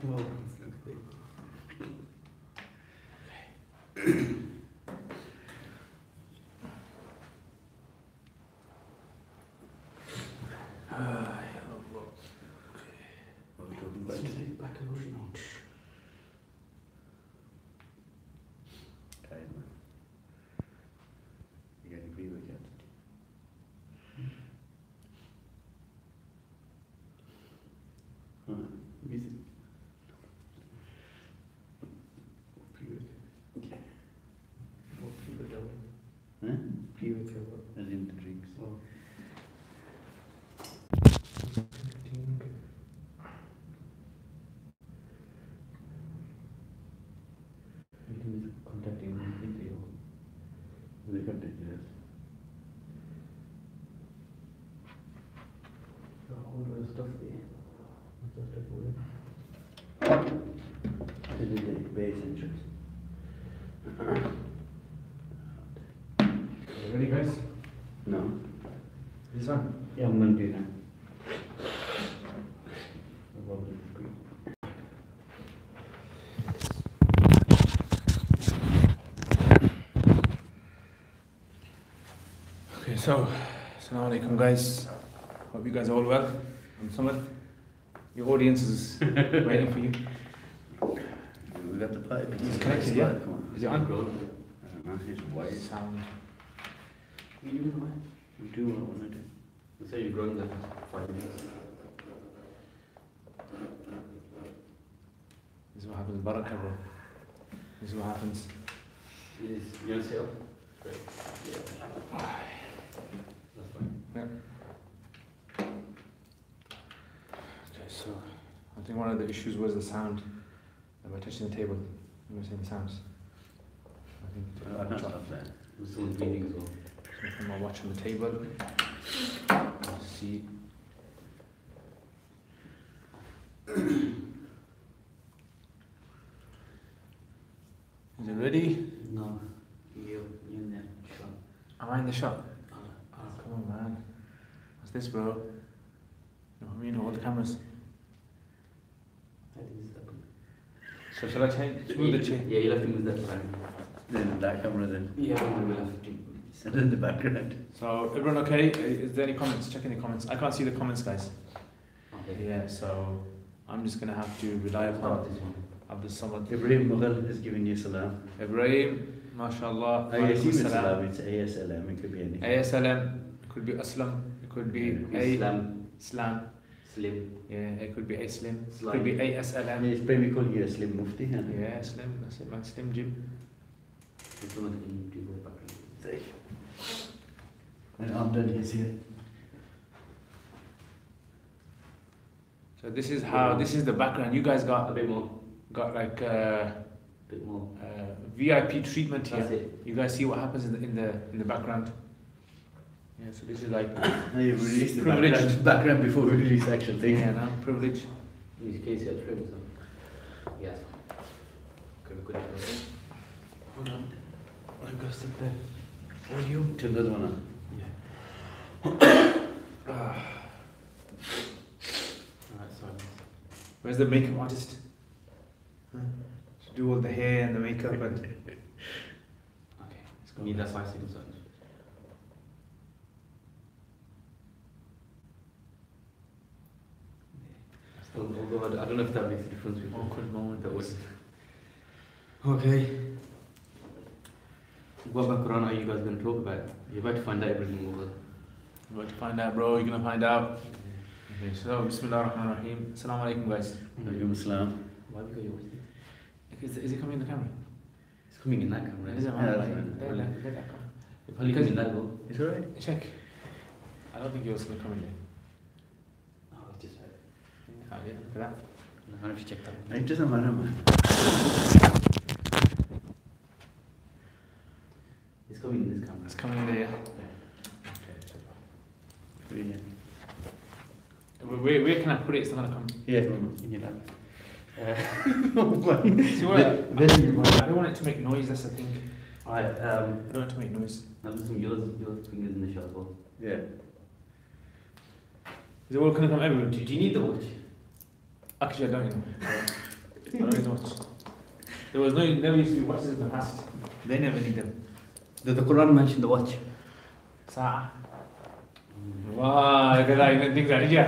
Oh. As in the drinks. Oh. Contacting video. They contacted us. All the stuff there. What's that stuff for? This is the base entrance. Ready, guys? No. This one? Yeah, I'm going to do that. Okay, so, Assalamu alaikum guys. Hope you guys are all well. I'm Samad. Your audience is waiting for you. We got the pipe. It's connected, yeah? Come on. Is it on? I don't know. It's white. Sound. You do what? You do what I want to do. You say you're growing there for 5 minutes. This is what happens, Barakah, bro. This is what happens. Yes. You want to sit up? Great. Yeah. That's fine. Yeah. Okay, so I think one of the issues was the sound. By touching the table, you were saying the sounds. I think I can't stop that. There's someone bleeding as well. so from my watch on the table. See. Is it ready? No. You're in that shot. Am I in the shot? Come on, man. What's this, bro? You know what I mean? All the cameras. I think it's that one. So shall I change? Move the chair. Yeah, you'll have to move that one. Then that camera then. Yeah, we'll have to. Send in the background. So everyone okay? Is there any comments? Check any comments. I can't see the comments, guys. Okay. Yeah, so I'm just gonna have to rely Start upon this one. Abdul Samad. Ibrahim Mughal is giving you salam. Ibrahim, mashallah. I assume it's Salam. salam, it's ASLM, it could be anything. ASLM, it could be Aslam, it could be Islam, Islam, Slim, yeah, it could be Aslim, it Slime. could be ASLM. It's probably called you a Slim Mufti. Huh? Yeah, Slim, that's it, man, Slim Jim. if someone can do the background. And Abdul is here. So this is how, this is the background. You guys A got bit more, like bit more. VIP treatment That's here. it. You guys see what happens in the background. Yeah, so this is like Now you've released the Privileged. background before we release the actual thing. yeah, now privilege. In this case, you're trim, so. Yes. Could be good. Hold on. I've got to sit there. For you. Turn the other one on. Alright, sorry. Where's the makeup artist? To do all the hair and the makeup and Okay, we need that 5 seconds. Although I don't know if that makes a difference with awkward moment. that was. Okay. What about Quran are you guys going to talk about? You're about to find out everything over. You're about to find out, bro. You're gonna find out. Okay, so Bismillah ar-Rahman ar-Rahim. Assalamu alaikum, guys. Alaikum assalam. Why have you got your voice? Is it coming in the camera? It's coming in that camera. Is it? Yeah, Man, that's like, fine. If only comes in that though. It's alright. check. I don't think yours is gonna come in there. Oh, it's just right. Oh, yeah, look at that. I don't know if you checked that. It doesn't matter, man. It's coming in this camera. It's coming in there. Yeah? Brilliant. Where can I put it? It's not gonna come. Yeah, in your lap. See what? I don't want it to make noise. That's the thing. Alright, I don't want it to make noise. now this one, your fingers in the shot as well. Yeah. Is it all gonna come everywhere? Do you need the watch? Actually, I don't. You know. I don't need to watch. There was never used to be watches in the past. They never need them. Does the Quran mention the watch? Sa'a. Wow, look at that, you didn't think that, did you?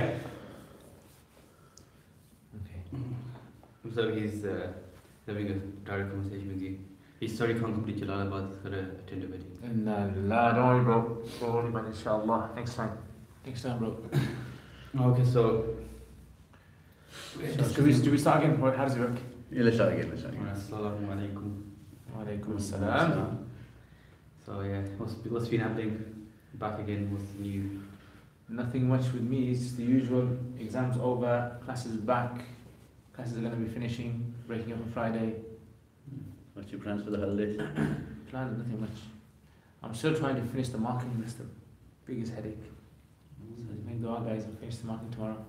Okay. So he's having a direct conversation with you. He's sorry can't come to Jalalabad for a tender wedding. Inna, don't worry, bro. Don't worry, man, inshallah. Next time. Next time, bro. Okay, so Do we start again? How does it work? Yeah, let's start again. Assalamu alaikum. Wa alaikum assalam. So yeah, what's been happening? Back again, what's new? Nothing much with me, it's the usual. Exams over, classes back. Classes are going to be finishing, breaking up on Friday. What's your plans for the holidays? Plans, nothing much. I'm still trying to finish the marketing list, the biggest headache. So make dua guys and finish the marketing tomorrow.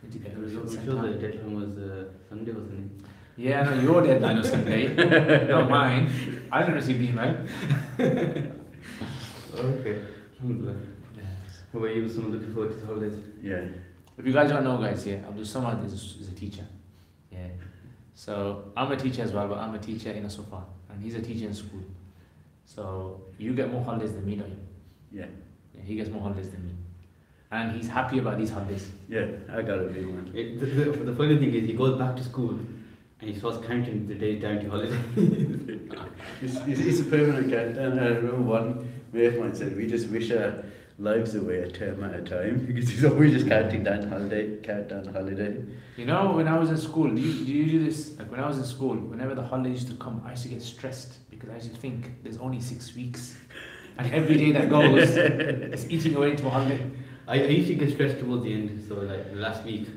Need to get the results. I'm in sure the time. deadline was Sunday, wasn't Yeah, no, your deadline was Sunday, not mine. I didn't receive the email. it? Okay. Alhamdulillah. How about you? Someone looking forward to the holidays? Yeah. If you guys don't know, guys, yeah, Abdul Samad is a teacher. Yeah. So I'm a teacher as well, but I'm a teacher in a sofa, and he's a teacher in school. So you get more holidays than me, don't you? Yeah. Yeah, he gets more holidays than me, and he's happy about these holidays. Yeah, I got a big one. The funny thing is, he goes back to school and he starts counting the days down to holiday. It's a permanent countdown. I remember one mate of mine said, we just wish our lives away a term at a time because he's always just counting down holiday, You know, when I was in school, do you do this? Like when I was in school, whenever the holidays used to come, I used to get stressed because I used to think there's only 6 weeks, and every day that goes, it's eating away into a holiday. I used to get stressed towards the end, so like the last week,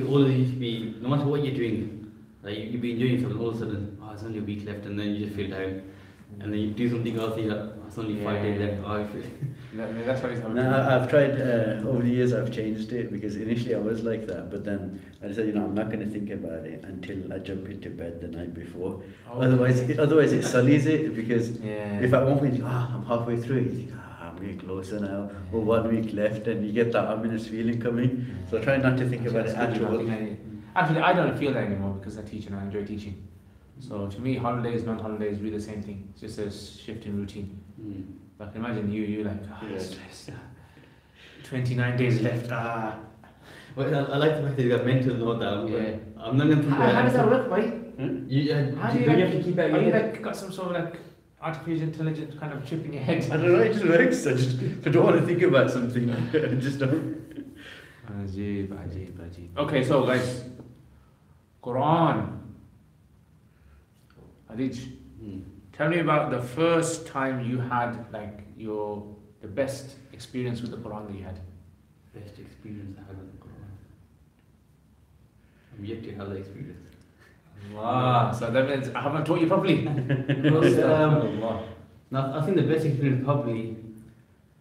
all of it used to be, no matter what you're doing, like you've been doing something, all of a sudden, oh, it's only a week left, and then you just feel down, and then you do something else, and you're like, oh, it's only 5 days left, oh, I feel. That's what it's happening. No, I've tried, over the years I've changed it because initially I was like that, but then I decided, I'm not going to think about it until I jump into bed the night before. Oh, Otherwise it sullies it because yeah. if at one point, I'm halfway through it, you think, I'm getting closer now, or 1 week left, and you get that ominous feeling coming. So I try not to think about it at all. Actually, I don't feel that anymore because I teach and I enjoy teaching. So to me, holidays, non-holidays, really the same thing. It's just a shift in routine. But I can imagine you like, stress. 29 days left. Well, I like the fact that you got mental note down. Yeah. I'm not going to think How does that work, right? How do you have to keep that? Are you like got some sort of like artificial intelligence kind of chip in your head? I don't know, it just works. I don't want to think about something. I just don't. Ajib. Okay, so guys, Quran. Adij, tell me about the first time you had like the best experience with the Quran that you had. Best experience I had with the Quran. I'm yet to have the experience. Wow, so that means I haven't taught you properly. Now, I think the best experience probably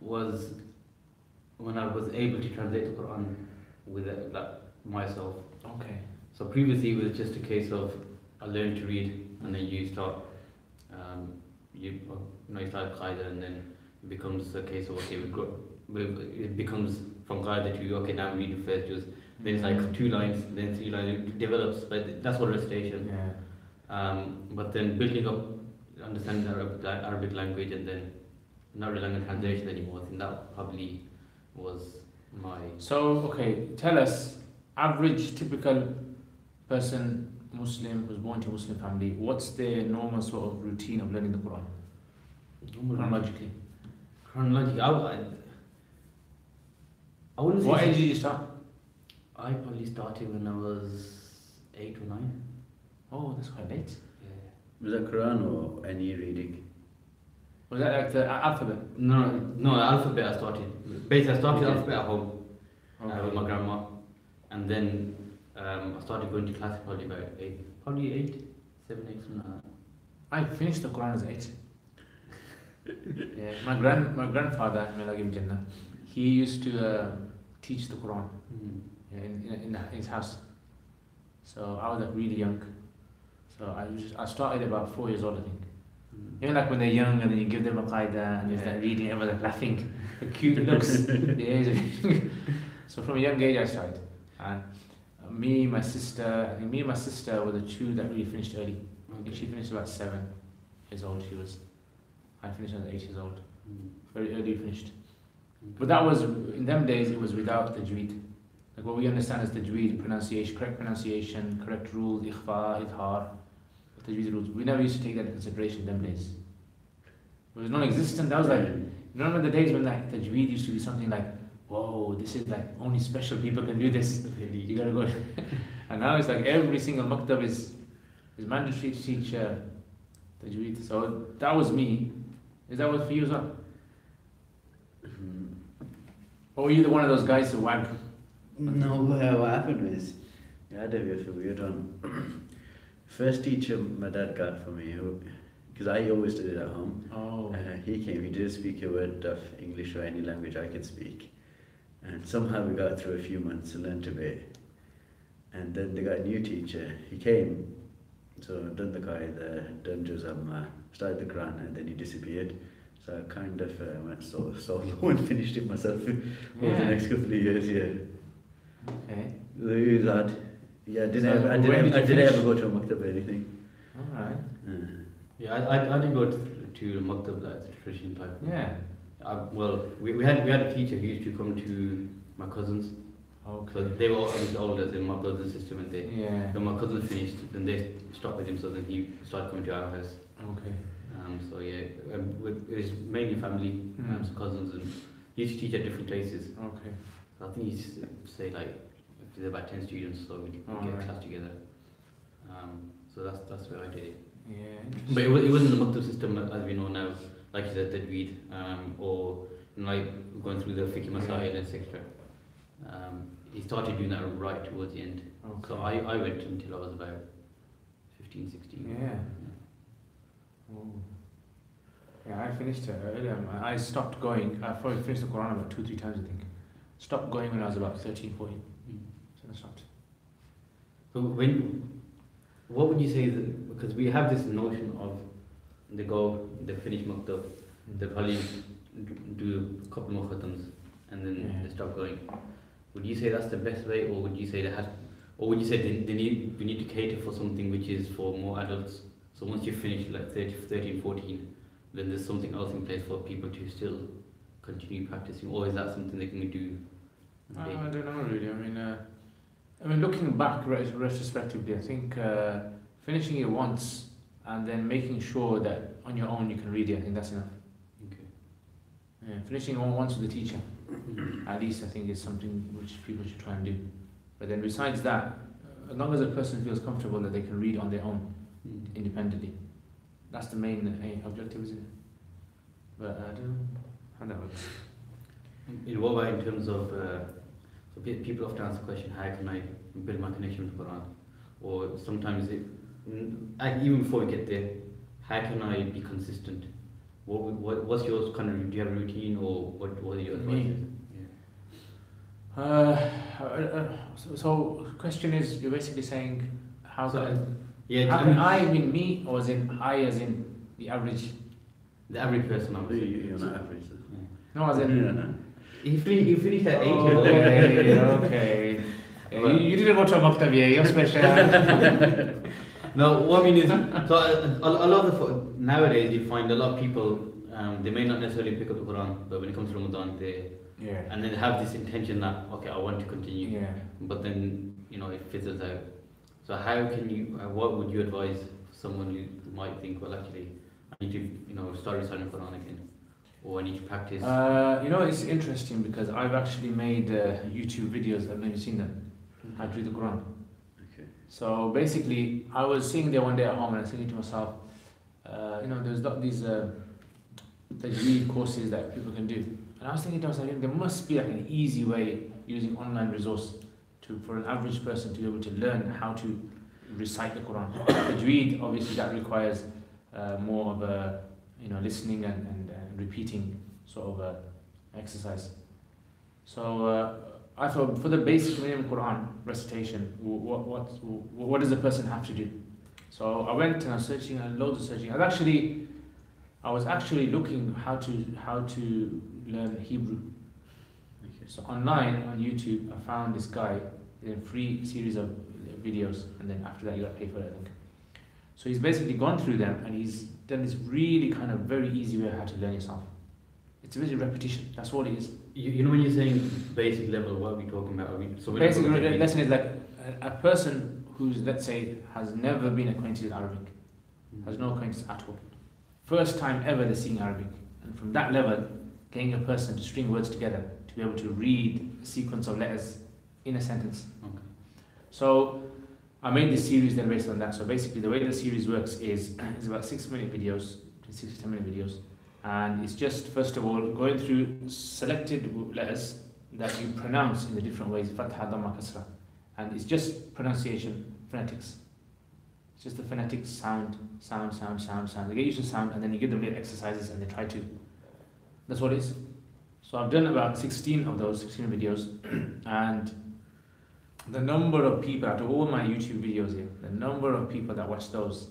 was when I was able to translate the Quran with myself. Okay. So previously it was just a case of I learned to read and then you start you start Qaida and then it becomes a case of okay it becomes from Qaida to okay now I'm reading first juz, then it's like 2 lines, then 3 lines, it develops, like that's what recitation. Yeah. But then building up understanding the Arabic language and then not relying on translation anymore, I think that probably was my... So, okay, tell us, average, typical person, Muslim, who's born to a Muslim family, what's their normal sort of routine of learning the Quran? Chronologically. I wouldn't say... What age did you start? I probably started when I was 8 or 9. Oh, that's quite late. Yeah. Was that Quran or any reading? Was that like the alphabet? No, the alphabet I started. Basically, I started alphabet at home with my grandma, and then I started going to class probably about 8, 7, 8, something like that. I finished the Quran as 8. Yeah, my grandfather, may Allah give him Jannah, he used to teach the Quran in his house. So I was like really young. So I started about 4 years old, I think. You know, like when they're young and then you give them a qaida and they're reading, everyone's like laughing, the cute looks, the age. So from a young age I started. And me, my sister, I think me and my sister were the two that really finished early. I think she finished about 7 years old. I finished at 8 years old. Very early finished. But that was, in them days, it was without tajweed. Like what we understand as tajweed, pronunciation, correct rules, ikhfa, idhar, tajweed rules. We never used to take that into consideration in them days. It was non-existent. That was like, you remember the days when like tajweed used to be something like, whoa, this is like only special people can do this. You gotta go. And now it's like every single maktab is mandatory to teach tajweed. So that was me. Is that what for you as well? Or were you the one of those guys who wag? No, what happened was, I had a bit of a weird one. First teacher my dad got for me, because I always did it at home. Oh. He came, he didn't speak a word of English or any language I could speak. And somehow we got through a few months and learned a bit. And then they got a new teacher. He came, so done the Qaida, done Juz Amma, started the Quran, and then he disappeared. So I kind of went solo and finished it myself over the next couple of years, yeah. Okay. It was odd. Yeah, I didn't ever go to a maktab or anything. Alright. Yeah, I didn't go to maktab like the traditional type. Yeah. Well, we had a teacher who used to come to my cousins. Okay. So they were obviously older than my brother and sister when they. Yeah. When my cousins finished, then they stopped with him. So then he started coming to our house. Okay. So yeah, it was mainly family, so cousins, and he used to teach at different places. Okay. So I think he used to say like, if there's about 10 students, so we get a class together. So that's where I did it. Yeah. But it wasn't the maktab system as we know now, like you said, tajweed, or like going through the fiqh masail, etc. He started doing that right towards the end. Okay. So I went until I was about 15, 16. Yeah. Oh. Yeah, I finished earlier. I stopped going. I probably finished the Quran about 2-3 times, I think. Stopped going when I was about 13, 14. So I stopped. So what would you say that, because we have this notion of they finish maktab, they probably do a couple more khatams and then they stop going. Would you say that's the best way, or would you say we need to cater for something which is for more adults? So once you finish like 13, 14, then there's something else in place for people to still continue practicing, or is that something they can do? I don't know really. I mean, looking back retrospectively, I think finishing it once and then making sure that on your own you can read it, I think that's enough. Okay. Yeah, finishing it once with the teacher, at least I think is something which people should try and do. But then besides that, as long as a person feels comfortable that they can read on their own, independently, that's the main objective, isn't it? But I don't know how that works. What about in terms of, so people often ask the question, how can I build my connection with the Quran? Or sometimes, even before we get there, how can I be consistent? What's yours kind of, do you have a routine, or what are your advice? So question is, you're basically saying, how can I mean me, or as in I as in the average? The average person, obviously. You're not average. No, as in... You finished at 8 Okay. You didn't go to a maktab, you're special. No, what I mean is, so a lot of nowadays you find a lot of people, they may not necessarily pick up the Quran, but when it comes to Ramadan, and then they have this intention that, okay, I want to continue, but then, it fizzles out. So how can you, what would you advise someone who might think, well, actually, I need to, start reciting Quran again, or I need to practice? It's interesting because I've actually made YouTube videos. I've never seen them. How to read the Quran. Okay. So basically, I was sitting there one day at home and I was thinking to myself, there's these tajweed courses that people can do, and I was thinking to myself, there must be like an easy way using online resource for an average person to be able to learn how to recite the Quran. Tajweed, obviously, that requires more of a listening and repeating sort of exercise. So I thought, for the basic minimum Quran recitation, what does a person have to do? So I went and I was searching, and loads of searching. I was actually looking how to learn Hebrew. Okay. So online on YouTube, I found this guy. in a free series of videos, and then after that you got to pay for it, I think. So he's basically gone through them, and he's done this really kind of very easy way how to learn yourself. It's really repetition. That's all it is. You know when you're saying basic level, what are we talking about? So Basic lesson is like a person who's, let's say, has never been acquainted with Arabic, has no acquaintance at all. First time ever they're seeing Arabic, and from that level, getting a person to string words together to be able to read a sequence of letters in a sentence. Okay. So I made this series then based on that. So basically the way the series works is it's about 6-minute videos, 6 to 10-minute videos, and it's just first of all going through selected letters that you pronounce in the different ways, Fatha, Dhamma, Kasra, and it's just pronunciation, phonetics. It's just the phonetics, sound. They get used to sound, and then you give them little exercises and they try to. That's what it is. So I've done about 16 of those 16 videos, and the number of people, out of all my YouTube videos here, the number of people that watch those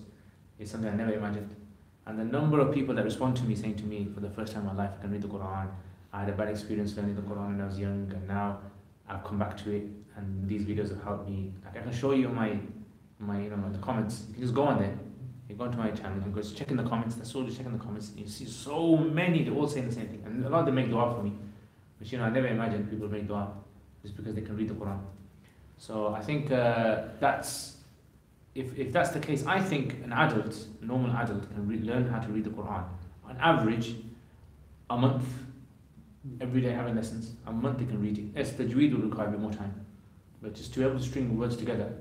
is something I never imagined. And the number of people that respond to me saying to me, for the first time in my life, I can read the Quran. I had a bad experience learning the Quran when I was young, and now I've come back to it, and these videos have helped me. Like I can show you my the comments. You can just go on there. You go onto my channel and go check in the comments. That's all. Just check in the comments. And you see so many. They're all saying the same thing, and a lot of them make dua for me. Which I never imagined people make dua just because they can read the Quran. So I think that's if that's the case. I think an adult, a normal adult, can learn how to read the Quran on average a month. Every day having lessons, a month they can read it. Yes, the tajweed will require a bit more time, but just to be able to string words together,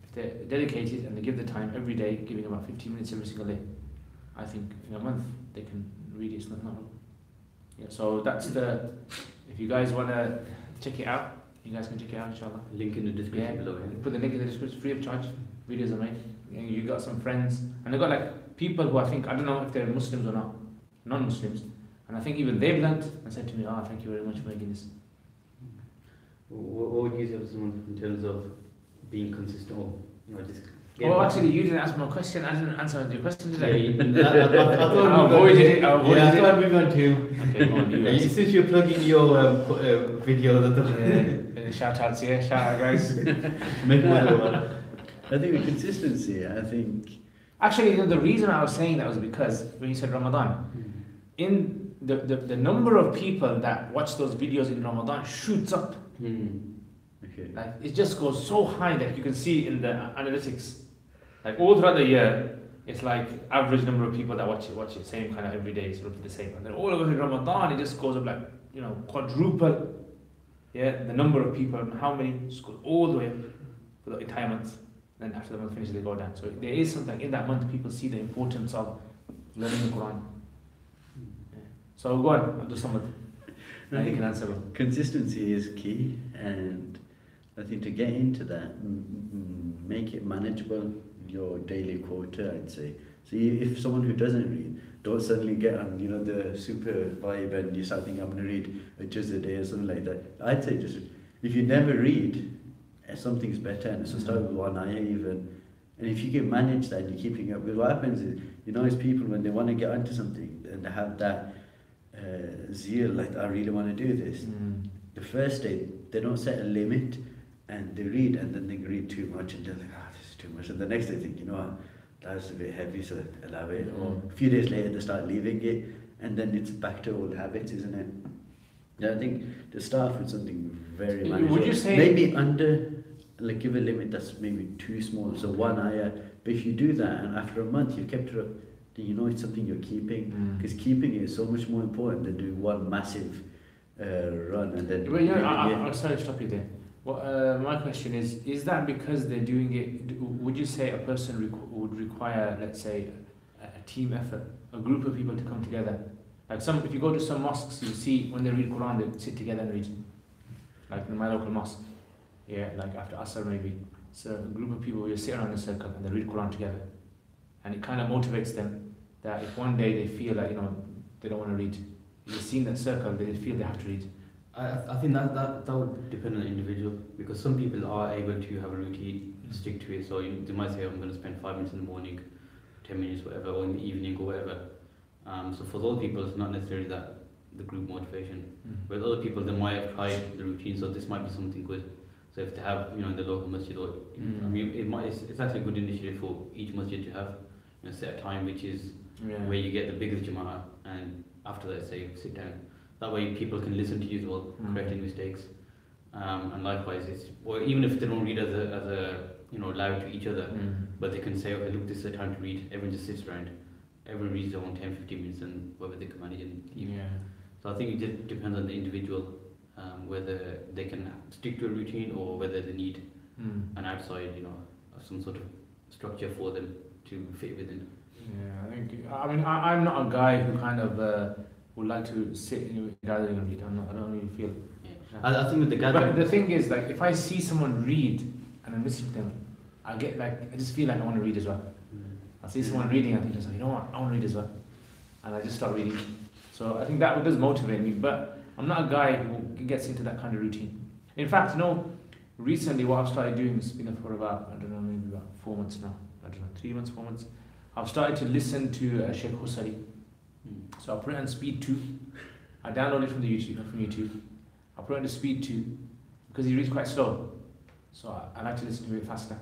if they're dedicated and they give the time every day, giving about 15 minutes every single day, I think in a month they can read it. It's not yeah. So that's the. If you guys want to check it out, you guys can check it out, inshallah. Link in the description below. Yeah. Put the link in the description, free of charge. Videos are made. You got some friends, and they got like people who I think, I don't know if they're Muslims or not, non-Muslims. And I think even they've learnt and said to me, thank you very much for making this. What would you say to someone in terms of being consistent or, just... Actually, you didn't ask my question. I didn't answer your question, did I? I thought I avoided it. I thought we went to... Okay, go on, since you're plugging your video... Shout outs here, shout out guys. Make another one. I think the consistency, Actually, the reason I was saying that was because when you said Ramadan, in the number of people that watch those videos in Ramadan shoots up. Okay. Like it just goes so high that you can see in the analytics. Like all throughout the year, it's like average number of people that watch it, same kind of every day, it's roughly the same. And then all over in Ramadan, it just goes up like quadruple. Yeah, the number of people and how many just goes all the way up for the entire month. Then after the month finishes, they go down. So there is something in that month. People see the importance of learning the Quran. So go on, I'll do some of it. Now you can answer. Consistency is key, and I think to get into that, make it manageable, your daily quota, I'd say. So if someone who doesn't read, don't suddenly get on, the super vibe and you start thinking, I'm going to read a juz a day or something like that. I'd say just, if you never read, something's better, and so start with one ayah even. And if you can manage that and you're keeping up, because what happens is, it's people when they want to get onto something and they have that zeal, like I really want to do this. The first day they don't set a limit and they read, and then they read too much and they're like, this is too much. And the next day they think, that's a bit heavy, so allow it. Or a few days later they start leaving it, and then it's back to old habits, isn't it? Yeah, I think to start with something very manageable. Would you say maybe give a limit that's maybe too small, so one ayah. But if you do that and after a month you've kept it up, then it's something you're keeping, because keeping it is so much more important than doing one massive run and then. But I'm sorry to stop you there. Well, my question is that because they're doing it? Would you say a person would require, let's say, a team effort, a group of people to come together? Like if you go to some mosques, you see when they read Quran, they sit together and read. Like in my local mosque, like after Asr maybe. So a group of people will sit around in a circle and they read Quran together, and it kind of motivates them that if one day they feel like they don't want to read, you've seen that circle, they feel they have to read. I think that would depend on the individual, because some people are able to have a routine, stick to it. So they might say, I'm going to spend 5 minutes in the morning, 10 minutes, whatever, or in the evening or whatever. So for those people, it's not necessarily that the group motivation. With other people, they might have tried the routine, so this might be something good. So if they have, in the local masjid, or I mean, it's actually a good initiative for each masjid to have, set a time which is where you get the biggest jama'ah, and after that, say, sit down. That way, people can listen to you as well, correcting mistakes, and likewise, or even if they don't read as a loud to each other, but they can say, okay, look, this is the time to read. Everyone just sits around. Everyone reads their own 10-15 minutes, and whether they can manage and leave. So I think it just depends on the individual, whether they can stick to a routine or whether they need an outside, some sort of structure for them to fit within. I mean, I'm not a guy who kind of would like to sit in a gathering and read. I don't really feel. I think with the gathering. But the thing is, like, if I see someone read and I'm listening to them, I just feel like I want to read as well. I see someone reading, I think, you know what, I want to read as well, and I just start reading. So I think that does motivate me. But I'm not a guy who gets into that kind of routine. In fact, recently what I've started doing is been for about, I don't know, maybe about 4 months now. I don't know, 3 months, 4 months. I've started to listen to Sheikh Husari. So I put it on speed 2. I download it from YouTube. I put it on speed 2 because he reads quite slow. So I like to listen to it faster.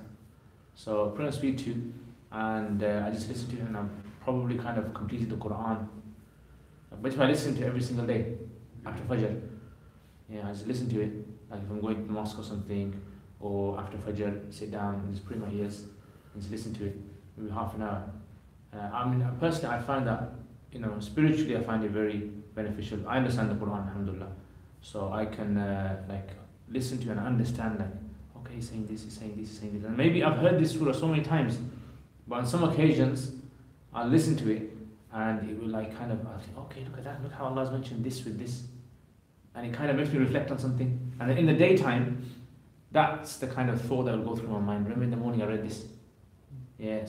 So I put it on speed 2 and I just listen to it, and I've probably kind of completed the Quran. But if I listen to it every single day after Fajr, I just listen to it. Like if I'm going to the mosque or something, or after Fajr, sit down and just put in my ears and just listen to it, maybe half an hour. I mean, personally, I find that, spiritually, I find it very beneficial. I understand the Quran, alhamdulillah, so I can listen to and understand, okay, he's saying this, he's saying this, he's saying this. And maybe I've heard this surah so many times, but on some occasions, I'll listen to it and it will I'll think, okay, look at that, look how Allah's mentioned this with this. And it kind of makes me reflect on something. And in the daytime, that's the kind of thought that will go through my mind. Remember in the morning I read this.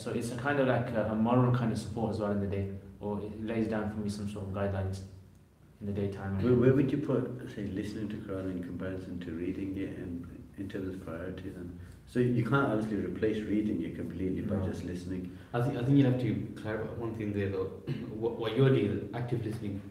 So it's a kind of like a moral kind of support as well in the day. Or it lays down for me some sort of guidelines in the daytime. Where would you put, say, listening to Quran in comparison to reading it, and in terms of priority then? So you can't obviously replace reading it completely by just listening. I think you have to clarify one thing there though. What you're doing is active listening.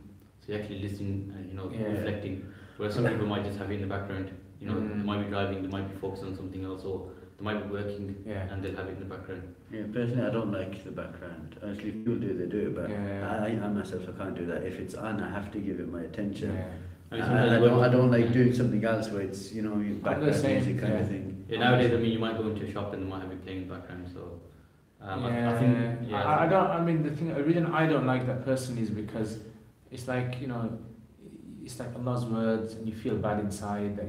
So you're actually listening and reflecting. Whereas some people might just have it in the background. They might be driving, they might be focused on something else, or they might be working and they'll have it in the background. Personally, I don't like the background. Honestly, if people do, they do it, but I myself, I can't do that. If it's on, I have to give it my attention. I don't like doing something else where it's, background music kind of thing. Nowadays, you might go into a shop and they might have it playing in the background, so... the reason I don't like that person is because it's like, it's like Allah's words, and you feel bad inside that,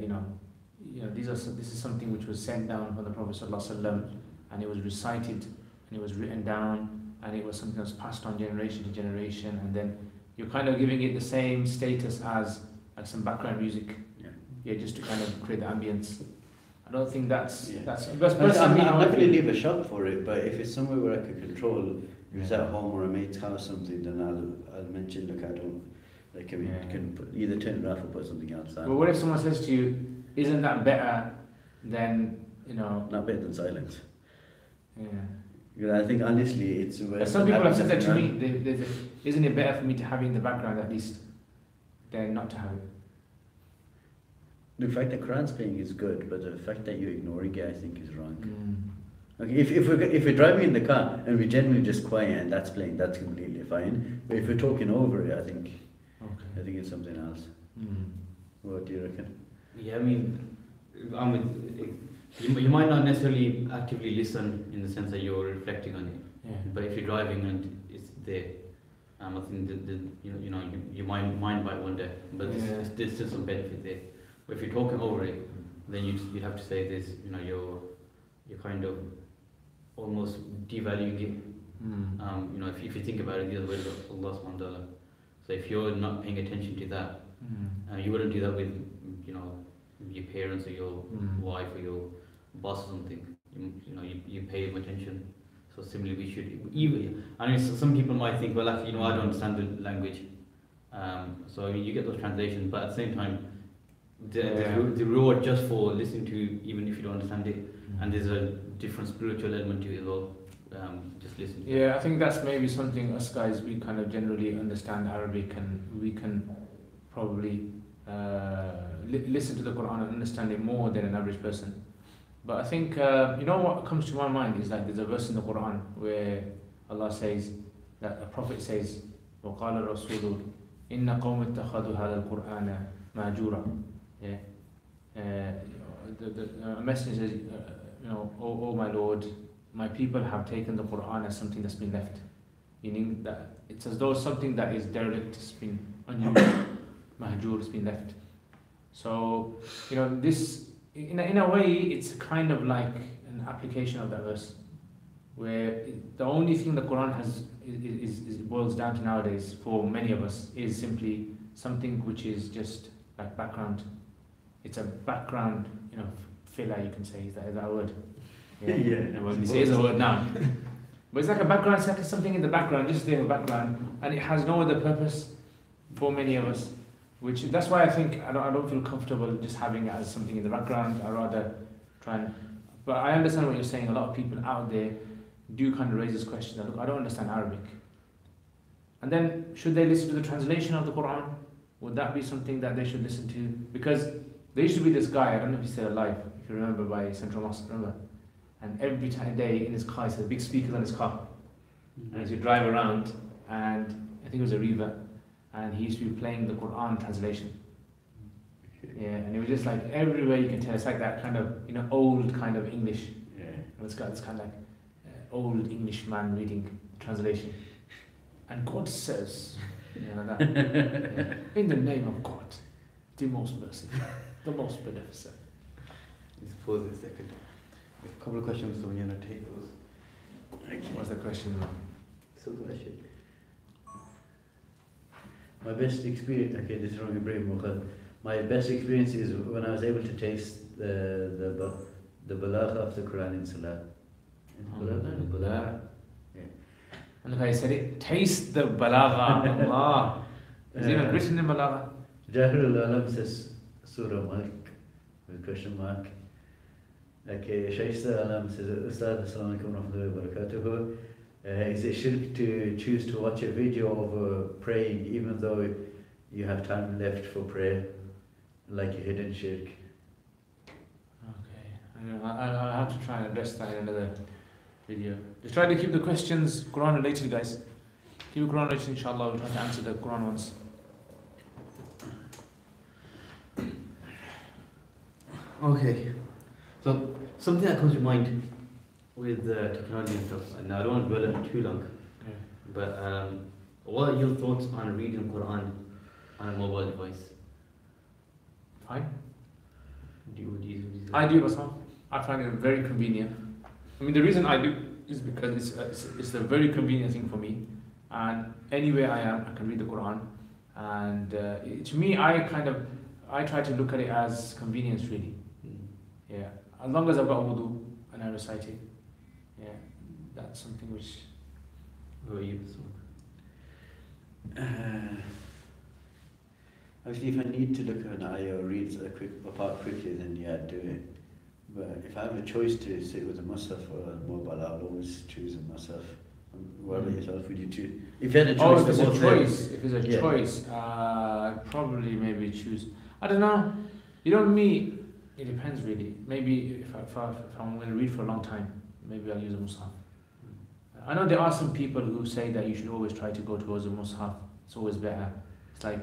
this is something which was sent down from the Prophet ﷺ, and it was recited, and it was written down, and it was something that was passed on generation to generation, and then you're kind of giving it the same status as like some background music, just to kind of create the ambience. I don't think that's I'm not going to leave a shop for it, but if it's somewhere where I could control, if it's at home or a mate's house or something, then I'll mention, look, I don't, can either turn it off or put something else on. But what if someone says to you, isn't that better than, Not better than silence. Because I think honestly, it's worse. Some people have said that to me, isn't it better for me to have it in the background at least, than not to have it? The fact that Quran's playing is good, but the fact that you're ignoring it, I think, is wrong. Okay, if we're driving in the car and we're generally just quiet and that's playing, that's completely fine. But if we're talking over it, I think it's something else. What do you reckon? You might not necessarily actively listen in the sense that you're reflecting on it, but if you're driving and it's there, I think your mind might wander, but there's still some benefit there. But if you're talking over it, then you'd have to say this, you're kind of almost devaluing it. If you think about it the other way of Allah subhanahu wa ta'ala. So if you're not paying attention to that, you wouldn't do that with, your parents or your wife or your boss or something. You pay them attention. So similarly, we should some people might think, well, actually, I don't understand the language. So you get those translations, but at the same time, the reward just for listening to, even if you don't understand it, and there's a different spiritual element to it as well. Just listen. I think that's maybe something us guys, we kind of generally understand Arabic, and we can probably listen to the Quran and understand it more than an average person. But I think, what comes to my mind is that there's a verse in the Quran where Allah says, that a prophet says, وَقَالَ الرَّسُولُ إِنَّ قَوْمِ اتَّخَذُوا هَذَا الْقُرْآنَ مَهْجُورًا. The messenger says, oh my Lord, my people have taken the Quran as something that's been left. Meaning that it's as though something that is derelict has been unused, mahjur has been left. So, this, in a way, it's kind of like an application of that verse, where the only thing the Quran has boils down to nowadays for many of us is simply something which is just like background. It's a background, filler, you can say. Is that a word? Yeah. And when we say it's a word now. But it's like a background, it's like something in the background, just there in the background, and it has no other purpose for many of us. That's why I think I don't feel comfortable just having it as something in the background. I rather try and. But I understand what you're saying. A lot of people out there do kind of raise this question. Look, I don't understand Arabic. And then, should they listen to the translation of the Quran? Would that be something that they should listen to? Because there used to be this guy, I don't know if he's still alive, if you remember, by Central Mosque, remember? And every day in his car, he had big speakers on his car. And as you drive around, and I think it was a Riva, and he used to be playing the Quran translation. Yeah, and it was just like everywhere you can tell, it's like that kind of, old kind of English. Yeah. And it's got this kind of like old English man reading translation. And God says, like that. Yeah. In the name of God, the most merciful, the most beneficent. Let's pause a second. A couple of questions, so we're going to take those. What's the question? So question. My best experience, okay, this is wrong, Ibrahim. My best experience is when I was able to taste the balagha of the Quran in Salah. Balagha. Yeah. And look how he said it. Taste the balagha. Allah. Is it even written in balagha? Jahir al-Alam says Surah Mulk with question mark. Okay, Shaista Alam says, Ustad, Assalamu alaikum wa rahmatullahi wa barakatuhu. Is it shirk to choose to watch a video of praying even though you have time left for prayer, like a hidden shirk? Okay, I'll have to try and address that in another video. Just try to keep the questions Quran related, guys. Keep it Quran related, inshallah. We'll try to answer the Quran ones. Okay, so something that comes to mind with technology and stuff, and I don't want to dwell on it too long, but what are your thoughts on reading Quran on a mobile device? Fine. Do you use I do myself. I find it very convenient. I mean, the reason I do is because it's a very convenient thing for me, and anywhere I am, I can read the Quran, and to me, I try to look at it as convenience, really. Yeah, as long as I've got wudu and I recite it, yeah, that's something which. Who are you? Actually, if I need to look at an ayah or read a part quickly, then yeah, I'd do it. But if I have a choice to sit with a mushaf or a mobile, I'll always choose a mushaf. What about yourself? Would you choose? If you had a choice, if it's a choice, I'd probably maybe choose. I don't know. Me. It depends really. Maybe if I'm going to read for a long time, maybe I'll use a mushaf. I know there are some people who say that you should always try to go towards a mushaf. It's always better. It's like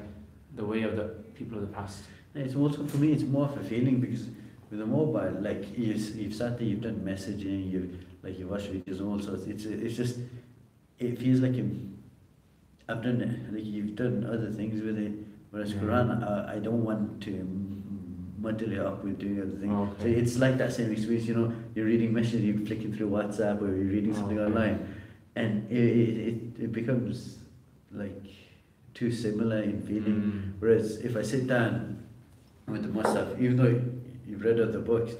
the way of the people of the past. It's also, for me, it's more of a feeling, because with a mobile, like you've sat there, you've done messaging, you've watched videos and all sorts. It's just, it feels like I've done it. Like you've done other things with it. Whereas Quran, I don't want to muddle it up with doing other things. Okay. So it's like that same experience, you're reading messages, you're flicking through WhatsApp, or you're reading something online, and it becomes like too similar in feeling. Whereas if I sit down with the mushaf, even though you've read other books,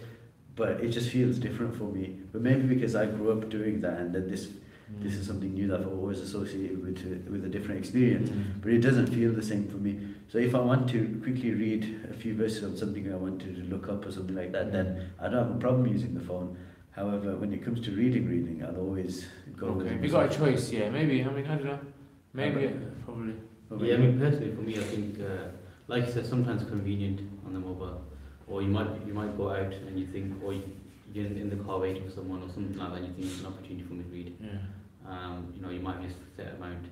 but it just feels different for me. But maybe because I grew up doing that, and then this is something new that I've always associated with a different experience. But it doesn't feel the same for me. So if I want to quickly read a few verses on something I want to look up or something like that, then I don't have a problem using the phone. However, when it comes to reading, I'll always go with if you got a choice, yeah, maybe. I don't know. Maybe, probably. Yeah, I mean, personally, for me, I think like you said, sometimes convenient on the mobile, or you might go out and you think, or you're in the car waiting for someone or something like that, and you think it's an opportunity for me to read. You might miss a set amount.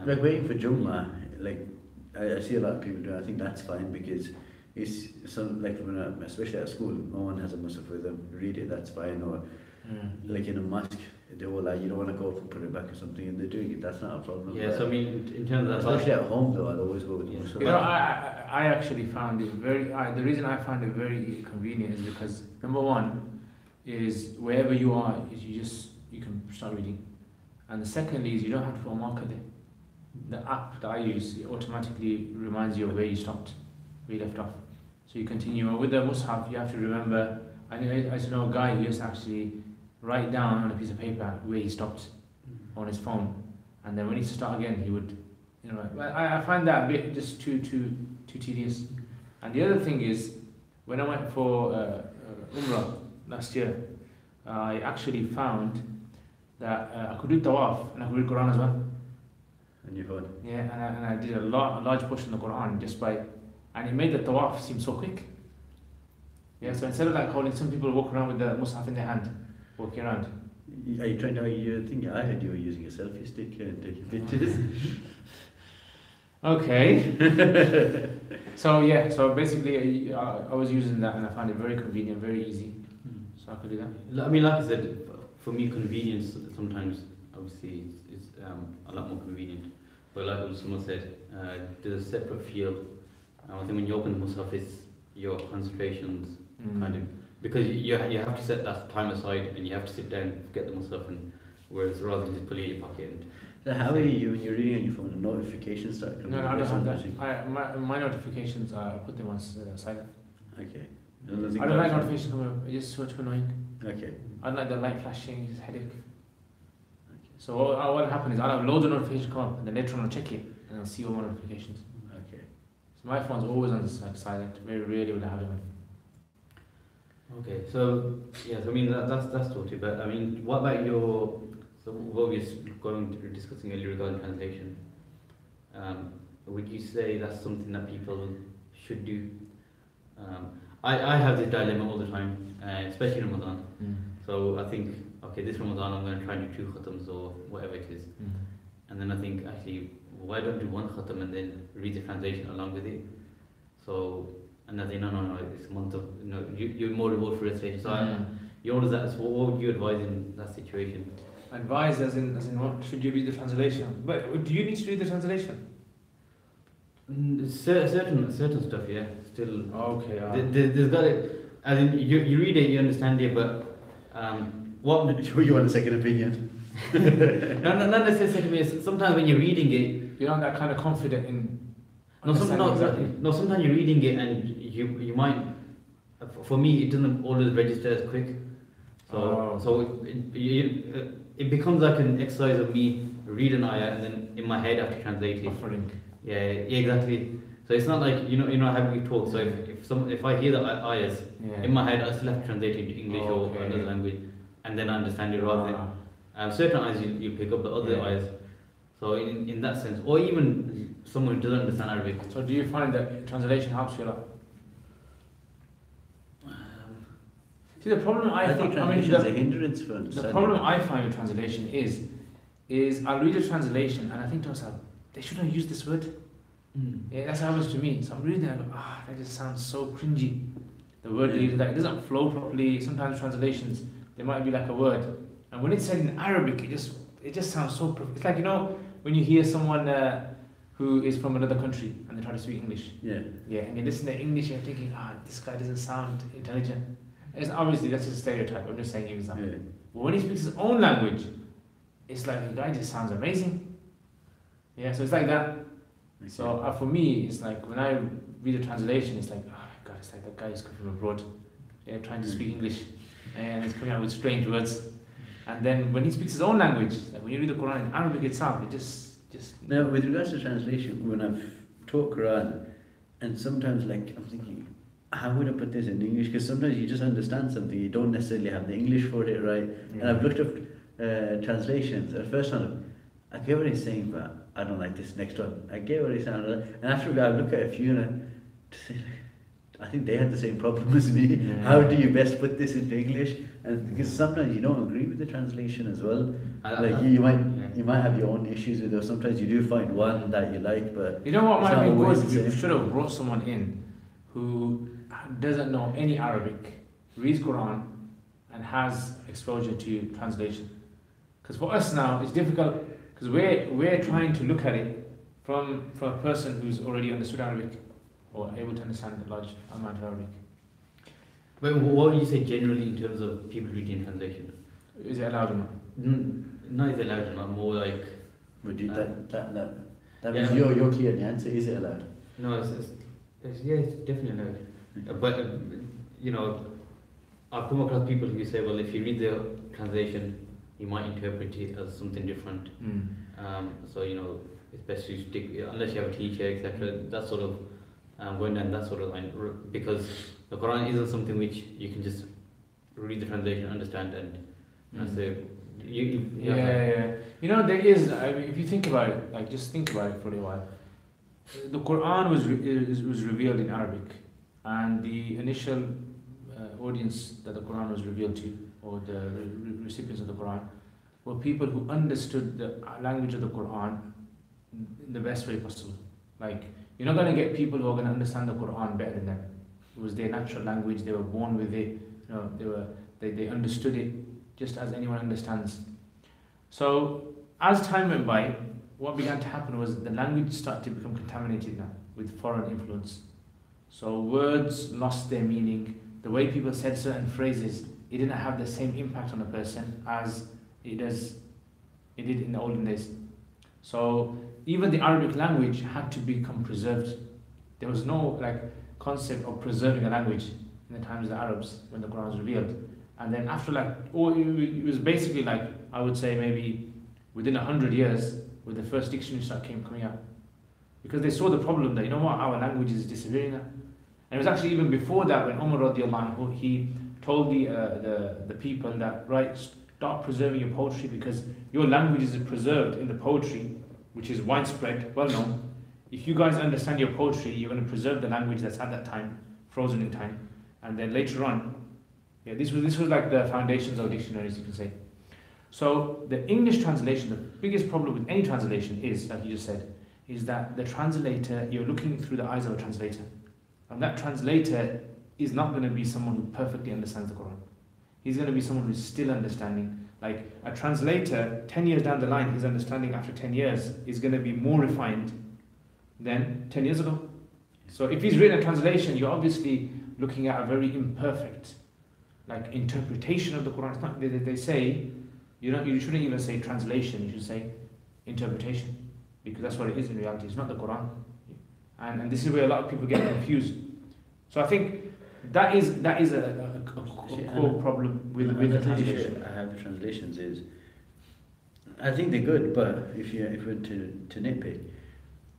Like waiting for Jummah, like I see a lot of people do. I think that's fine because it's some like when especially at school, no one has a musaf with them. Read it, that's fine. Or like in a mosque, they all like you don't want to go up and put it back or something, and they're doing it. That's not a problem. Yeah, so I mean, in terms of that, especially at home though, I'd always go with the musaf. You know, I actually found it very. The reason I found it very convenient is because number one is wherever you are, is you can start reading, and the secondly is you don't have to put a marker there. The app that I use, it automatically reminds you of where you stopped, where you left off. So you continue. And with the Mus'haf, you have to remember. I used to know a guy who used to actually write down on a piece of paper where he stopped on his phone, and then when he used to start again, he would, you know. I find that a bit just too tedious. And the other thing is, when I went for Umrah last year, I actually found that I could do Tawaf and I could read Quran as well. And you phone. Yeah, and I did a large portion of the Quran just by, and it made the Tawaf seem so quick. Yeah, so instead of like holding, some people walk around with the Mus'haf in their hand, walking around. Are you trying to? I think I heard you were using a selfie stick and taking pictures. Okay. So basically, I was using that and I found it very convenient, very easy. So I could do that. I mean, like I said, for me, convenience sometimes obviously is a lot more convenient. But like someone said, there's a separate feel. I think when you open the Mus'haf, it's your concentrations kind of, because you have to set that time aside and you have to sit down, get the Mus'haf, and whereas rather than just put it in your pocket. And so how are you when you're reading on your phone? The notifications start coming. No, I don't have that. My notifications, I put them on silent. Okay. I don't like notifications coming up. It's just so annoying. Okay. I don't like the light flashing. It's a headache. So what happened is I'll have loads of notifications come up, and then later on I'll check it and I'll see all my notifications. Okay. So my phone's always on silent. Very rarely will I have it on. okay, so yes, I mean that's totally. But I mean, what about your? So what we were discussing earlier regarding translation. Would you say that's something that people should do? I have this dilemma all the time, especially in Ramadan. So I think, okay, this Ramadan I'm going to try and do 2 khatams or whatever it is. And then I think, actually, why don't do 1 khatam and then read the translation along with it? So, and I think, no, it's a month of, you're more reward for recitation. So you order that, so what would you advise in that situation? Advise as in what? Should you read the translation? But do you need to read the translation? Certain stuff, yeah. Still, okay. There's got it. As in, you read it, you understand it, but what? You want a second opinion? No, not necessarily. Sometimes when you're reading it, you're not that kind of confident in. No, sometimes you're reading it and you might. For me, it doesn't always register as quick. So it becomes like an exercise of me read an ayah and then in my head I have to translate it. Buffering. Yeah, exactly. So it's not like how we talk. So if I hear the ayahs in my head, I still have to translate it into English or another language, and then I understand it rather than certain ayahs you pick up the other ayahs. So in that sense, or even someone who doesn't understand Arabic. So do you find that translation helps you a lot? See, the problem I think translation is a hindrance for the problem I find with translation is I'll read a translation and I think to myself, they shouldn't have used this word. Yeah, that's what happens to me. So I'm reading it and I go, that just sounds so cringy. The word it doesn't flow properly. Sometimes translations, there might be like a word, and when it's said in Arabic, it just sounds so perfect. It's like, when you hear someone who is from another country and they try to speak English. Yeah, and you listen to English and you're thinking, this guy doesn't sound intelligent. It's obviously that's just a stereotype. I'm just saying an example. Yeah. But when he speaks his own language, it's like the guy just sounds amazing. Yeah, so it's like that. Okay. So for me, it's like when I read a translation, it's like, oh my God, it's like that guy is coming from abroad, trying to speak English, and he's coming out with strange words. And then when he speaks his own language, like when you read the Quran in Arabic itself, it just. Now, with regards to translation, when I've taught Quran, and sometimes like I'm thinking, how would I put this in English? Because sometimes you just understand something, you don't necessarily have the English for it, right? And I've looked up translations. At first, I get what he's saying, but I don't like this next one. I get what he's saying, and after I look at a few and I think they had the same problem as me. Yeah. How do you best put this into English? And because sometimes you don't agree with the translation as well. Like you might have your own issues with it. Or sometimes you do find one that you like, but you know what it's might not have been always good? the We same. should have brought someone in who doesn't know any Arabic, reads Quran, and has exposure to translation. Because for us now, it's difficult because we're trying to look at it from a person who's already understood Arabic or able to understand a large amount of Arabic. But what would you say generally in terms of people reading translation? Is it allowed or not? Not is it allowed or not, more like... Would you, that Yeah. means you're clear in the answer. Is it allowed? No, it's definitely allowed. But, you know, I've come across people who say, well, if you read the translation, you might interpret it as something different. So, you know, it's best to stick, unless you have a teacher, etc. That sort of going down that sort of line, because the Quran isn't something which you can just read the translation, understand, and say, Yeah. You know, there is. I mean, if you think about it, like just think about it for a while. The Quran was revealed in Arabic, and the initial audience that the Quran was revealed to, or the recipients of the Quran, were people who understood the language of the Quran in the best way possible. Like, you're not going to get people who are going to understand the Quran better than them. It was their natural language. They were born with it. You know, they understood it just as anyone understands. So as time went by, what began to happen was the language started to become contaminated now with foreign influence. So words lost their meaning. The way people said certain phrases, it didn't have the same impact on a person as it did in the olden days. So even the Arabic language had to become preserved. There was no concept of preserving a language in the times of the Arabs when the Quran was revealed. And then after it was basically I would say maybe within 100 years, when the first dictionary coming out. Because they saw the problem that, you know what, our language is disappearing now. And it was actually even before that when Umar radiallahu anhu, he told the people that, right, start preserving your poetry because your language is preserved in the poetry, which is widespread, well known. If you guys understand your poetry, you're going to preserve the language that's at that time, frozen in time. And then later on, this was like the foundations of dictionaries, you can say. So the English translation, the biggest problem with any translation is, like you just said, is that the translator, you're looking through the eyes of a translator. And that translator is not going to be someone who perfectly understands the Quran. He's going to be someone who's still understanding. Like a translator, 10 years down the line, his understanding after 10 years is going to be more refined than 10 years ago. So if he's written a translation, you're obviously looking at a very imperfect interpretation of the Quran. It's not, they say, you shouldn't even say translation, you should say interpretation. Because that's what it is in reality, it's not the Quran. And this is where a lot of people get confused. So I think that is a core problem with the translation. I have the translations is, I think they're good, but if we're to nitpick,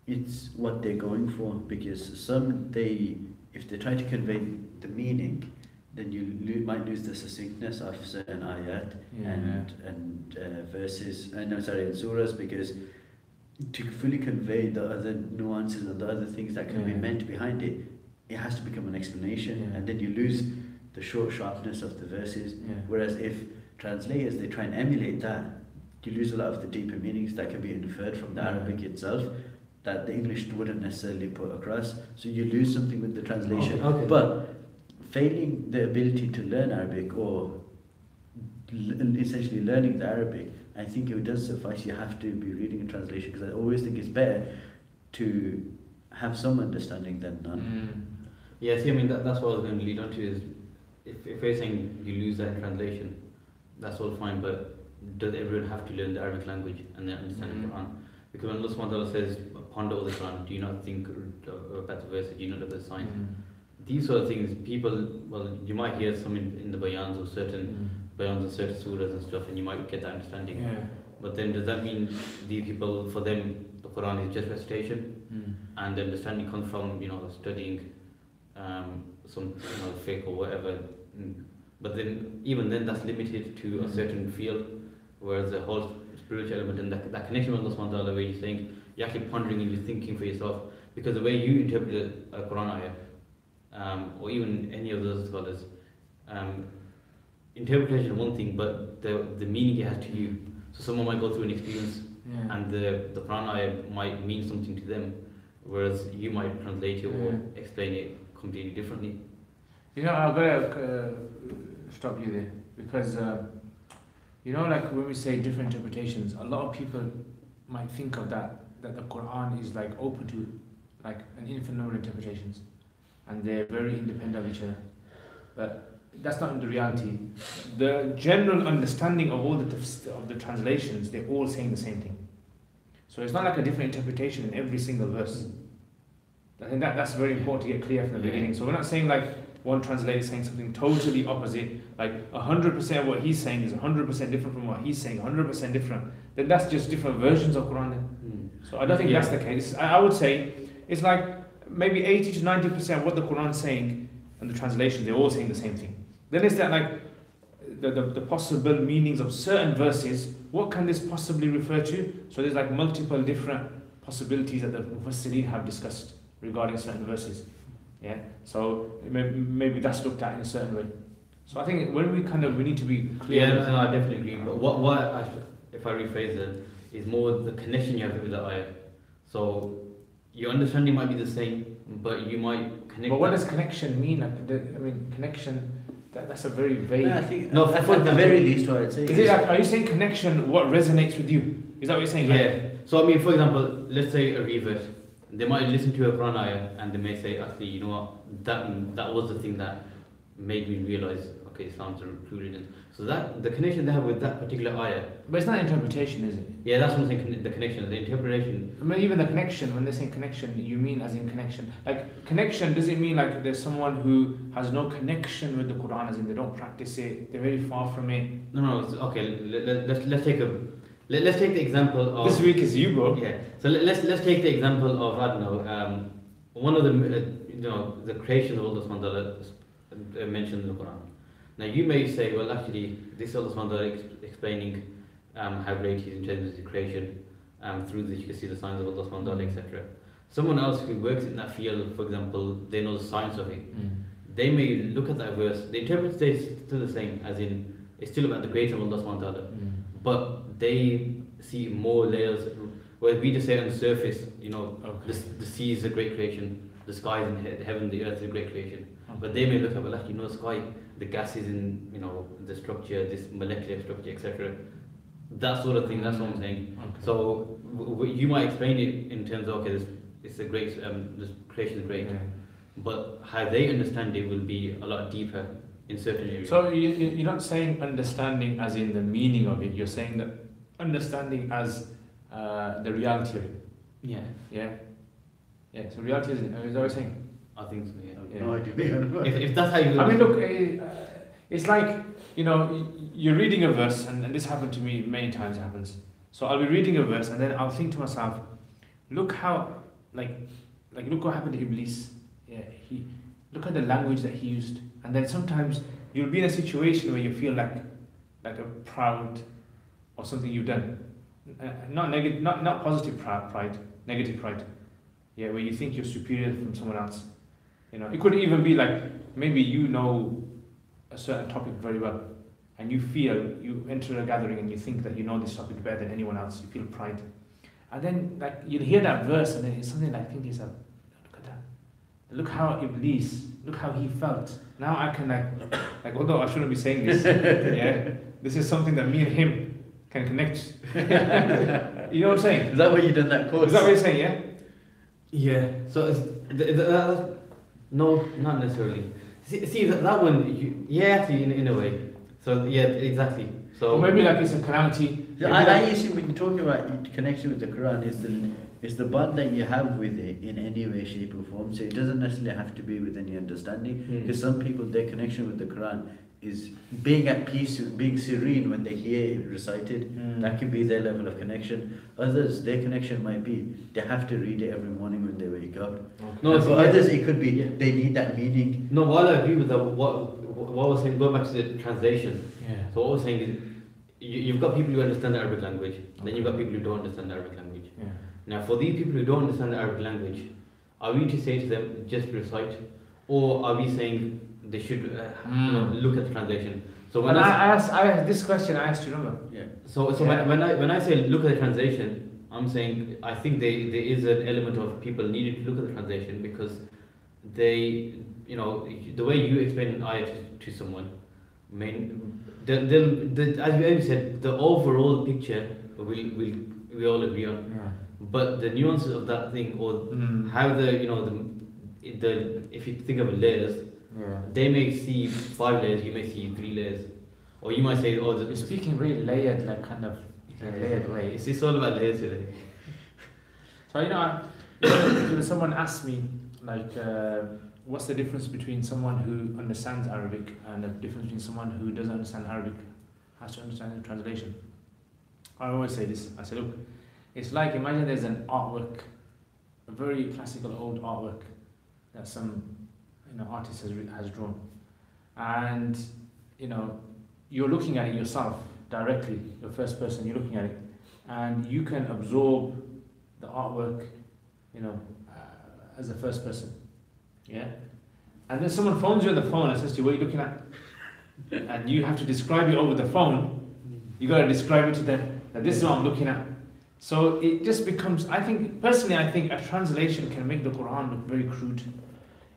it's what they're going for, because if they try to convey the meaning, then you might lose the succinctness of certain ayat and verses, and surahs, because to fully convey the other nuances and the other things that can be meant behind it, it has to become an explanation, and then you lose the short sharpness of the verses. Whereas if translators, they try and emulate that, you lose a lot of the deeper meanings that can be inferred from the Arabic itself that the English wouldn't necessarily put across. So you lose something with the translation. Okay. But failing the ability to learn Arabic, or essentially learning the Arabic, I think it does suffice. You have to be reading a translation, because I always think it's better to have some understanding than none. Yeah, see, I mean, that's what I was going to lead on to, is if you're saying you lose that translation, that's all fine, but does everyone have to learn the Arabic language and then understand the Quran? Because when Allah subhanahu says, ponder over the Quran, do you not think about the verse, do you not know the sign? These sort of things, people, well, you might hear some in the bayans of certain bayans and certain surahs and stuff, and you might get that understanding. But then does that mean these people, for them, the Quran is just recitation, and the understanding comes from, studying some fiqh or whatever? But then, even then, that's limited to a certain field, whereas the whole spiritual element and that connection with Allah subhanahu wa ta'ala, where you're saying, you're actually pondering and you're thinking for yourself. Because the way you interpret a Quran ayah, or even any of those scholars, interpretation is one thing, but the meaning it has to you. So someone might go through an experience, and the Quran ayah might mean something to them, whereas you might translate it or explain it completely differently. You know, I've got to stop you there, because you know, like when we say different interpretations, a lot of people might think of that the Quran is like open to like an infinite number of interpretations, and they're very independent of each other. But that's not the reality. The general understanding of all the translations, they're all saying the same thing. So it's not like a different interpretation in every single verse. I think that's very important to get clear from the beginning. So we're not saying like one translator is saying something totally opposite, like 100% of what he's saying is 100% different from what he's saying, 100% different. Then that's just different versions of Quran then. So I don't think that's the case. I would say it's like maybe 80 to 90% of what the Quran is saying and the translations, they're all saying the same thing. Then it's that like the possible meanings of certain verses. What can this possibly refer to? So there's like multiple different possibilities that the Mufassirin have discussed regarding certain verses. Yeah. So maybe that's looked at in a certain way. So I think when we need to be clear. Yeah, no, I definitely agree. But if I rephrase it, is more the connection you have with the ayah. So your understanding might be the same, but you might connect. But what does connection mean? Connection. That's a very vague. I think at the very least, what I'd say. Is it like, are you saying connection? What resonates with you? Is that what you're saying? Yeah. So I mean, for example, let's say a revert. They might listen to a Quran ayah and they may say, actually, you know what, that was the thing that made me realize, okay, Islam's a true religion. So that the connection they have with that particular ayah. But it's not interpretation, is it? Yeah, that's what I'm saying. The connection, the interpretation. I mean, even the connection. When they say connection, you mean as in connection. Like connection, does it mean like there's someone who has no connection with the Quran, as in they don't practice it, they're very far from it? No. Okay, let's take the example of. This week is you, bro. Yeah. So let's take the example of, I don't know, one of the the creations of Allah subhanahu wa ta'ala mentioned in the Quran. Now you may say, well, actually, this is Allah subhanahu wa ta'ala explaining how great He is in terms of the creation. Through this you can see the signs of Allah subhanahu wa ta'ala, etc. Someone else who works in that field, for example, they know the science of it. They may look at that verse, the interpretation is still the same, as in it's still about the creation of Allah subhanahu wa ta'ala. But they see more layers, where we just say on the surface, you know, the sea is a great creation, the sky and heaven, the earth is a great creation. But they may look at, well, actually, you know, the sky, the gases in, you know, the structure, this molecular structure, etc. That sort of thing. That's what I'm saying. So you might explain it in terms of, okay, it's a great, this creation is great, but how they understand it will be a lot deeper in certain areas. So you're not saying understanding as in the meaning of it. You're saying that understanding as the reality of it. Yeah. So reality is that what you're saying? I think so. Yeah. No idea. If that's how you. I mean, look, it's like, you know, you're reading a verse, and this happened to me many times. Happens. So I'll be reading a verse, and then I'll think to myself, look how, like look what happened to Iblis. Yeah, look at the language that he used, and then sometimes you'll be in a situation where you feel like a proud of something you've done, not negative, not positive pride, negative pride. Yeah, where you think you're superior from someone else. You know, it could even be like maybe you know a certain topic very well, and you enter a gathering and you think that you know this topic better than anyone else. You feel pride, and then like you'll hear that verse, and then it's something like, think to yourself, look at that. Look how Iblis, look how he felt. Now I can like although I shouldn't be saying this, yeah, this is something that me and him can connect. You know what I'm saying? Is that what you done that course? Is that what you're saying? Yeah. Yeah. So no, not necessarily. See that one. Actually, in a way. So yeah, exactly. So or maybe like it's a calamity. I you see when you're talking about connection with the Quran, is the bond that you have with it in any way, shape or form. So it doesn't necessarily have to be with any understanding. Because some people, their connection with the Quran is being at peace, being serene when they hear it recited. That can be their level of connection. Others, their connection might be they have to read it every morning when they wake up. No, for others it could be they need that meaning. No, while I agree with that, what I was saying, going back to the translation. Yeah. So what I was saying is, you've got people who understand the Arabic language, then you've got people who don't understand the Arabic language. Yeah. Now, for these people who don't understand the Arabic language, are we to say to them, just recite? Or are we saying they should look at the translation? So when I asked this question, I asked you, remember? Yeah. So when I say look at the translation, I'm saying I think there is an element of people needing to look at the translation because they, the way you explain an ayat to someone, I mean, as you said, the overall picture we all agree on. Yeah. But the nuances of that thing, or how the if you think of layers, they may see 5 layers, you may see 3 layers, or you might say, you're speaking really layered, like kind of in a layered way. It's all about layers today. So someone asked me like, what's the difference between someone who understands Arabic and the difference between someone who doesn't understand Arabic has to understand the translation? I always say this. I say, look, it's like imagine there's an artwork, a very classical old artwork that some artist has drawn, and you're looking at it yourself directly, the first person you're looking at it, and you can absorb the artwork, as a first person, yeah. And then someone phones you on the phone and says to you, "What are you looking at?" And you have to describe it over the phone. You got to describe it to them that this is what I'm looking at. So it just becomes. I think a translation can make the Quran look very crude.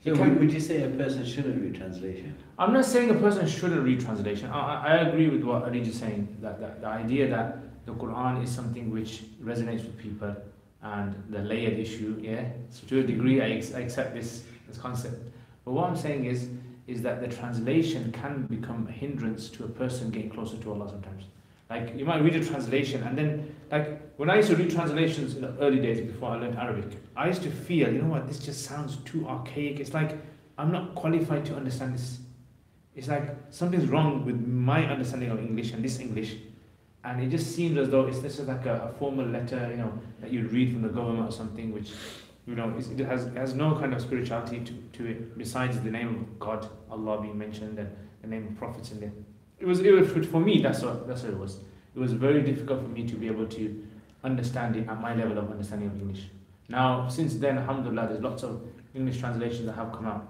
So would you say a person shouldn't read translation? I'm not saying a person shouldn't read translation. I agree with what Ali is saying, that the idea that the Quran is something which resonates with people and the layered issue, yeah. So to a degree, I accept this concept. But what I'm saying is that the translation can become a hindrance to a person getting closer to Allah sometimes. Like you might read a translation and then, like when I used to read translations in the early days before I learned Arabic, I used to feel, this just sounds too archaic. It's like I'm not qualified to understand this. It's like something's wrong with my understanding of English and this English, and it just seems as though this is like a formal letter, that you'd read from the government or something, which it has no kind of spirituality to it besides the name of God, Allah being mentioned, and the name of prophets in there. It was for me. That's what it was. It was very difficult for me to be able to understand it at my level of understanding of English. Now, since then, alhamdulillah, there's lots of English translations that have come out.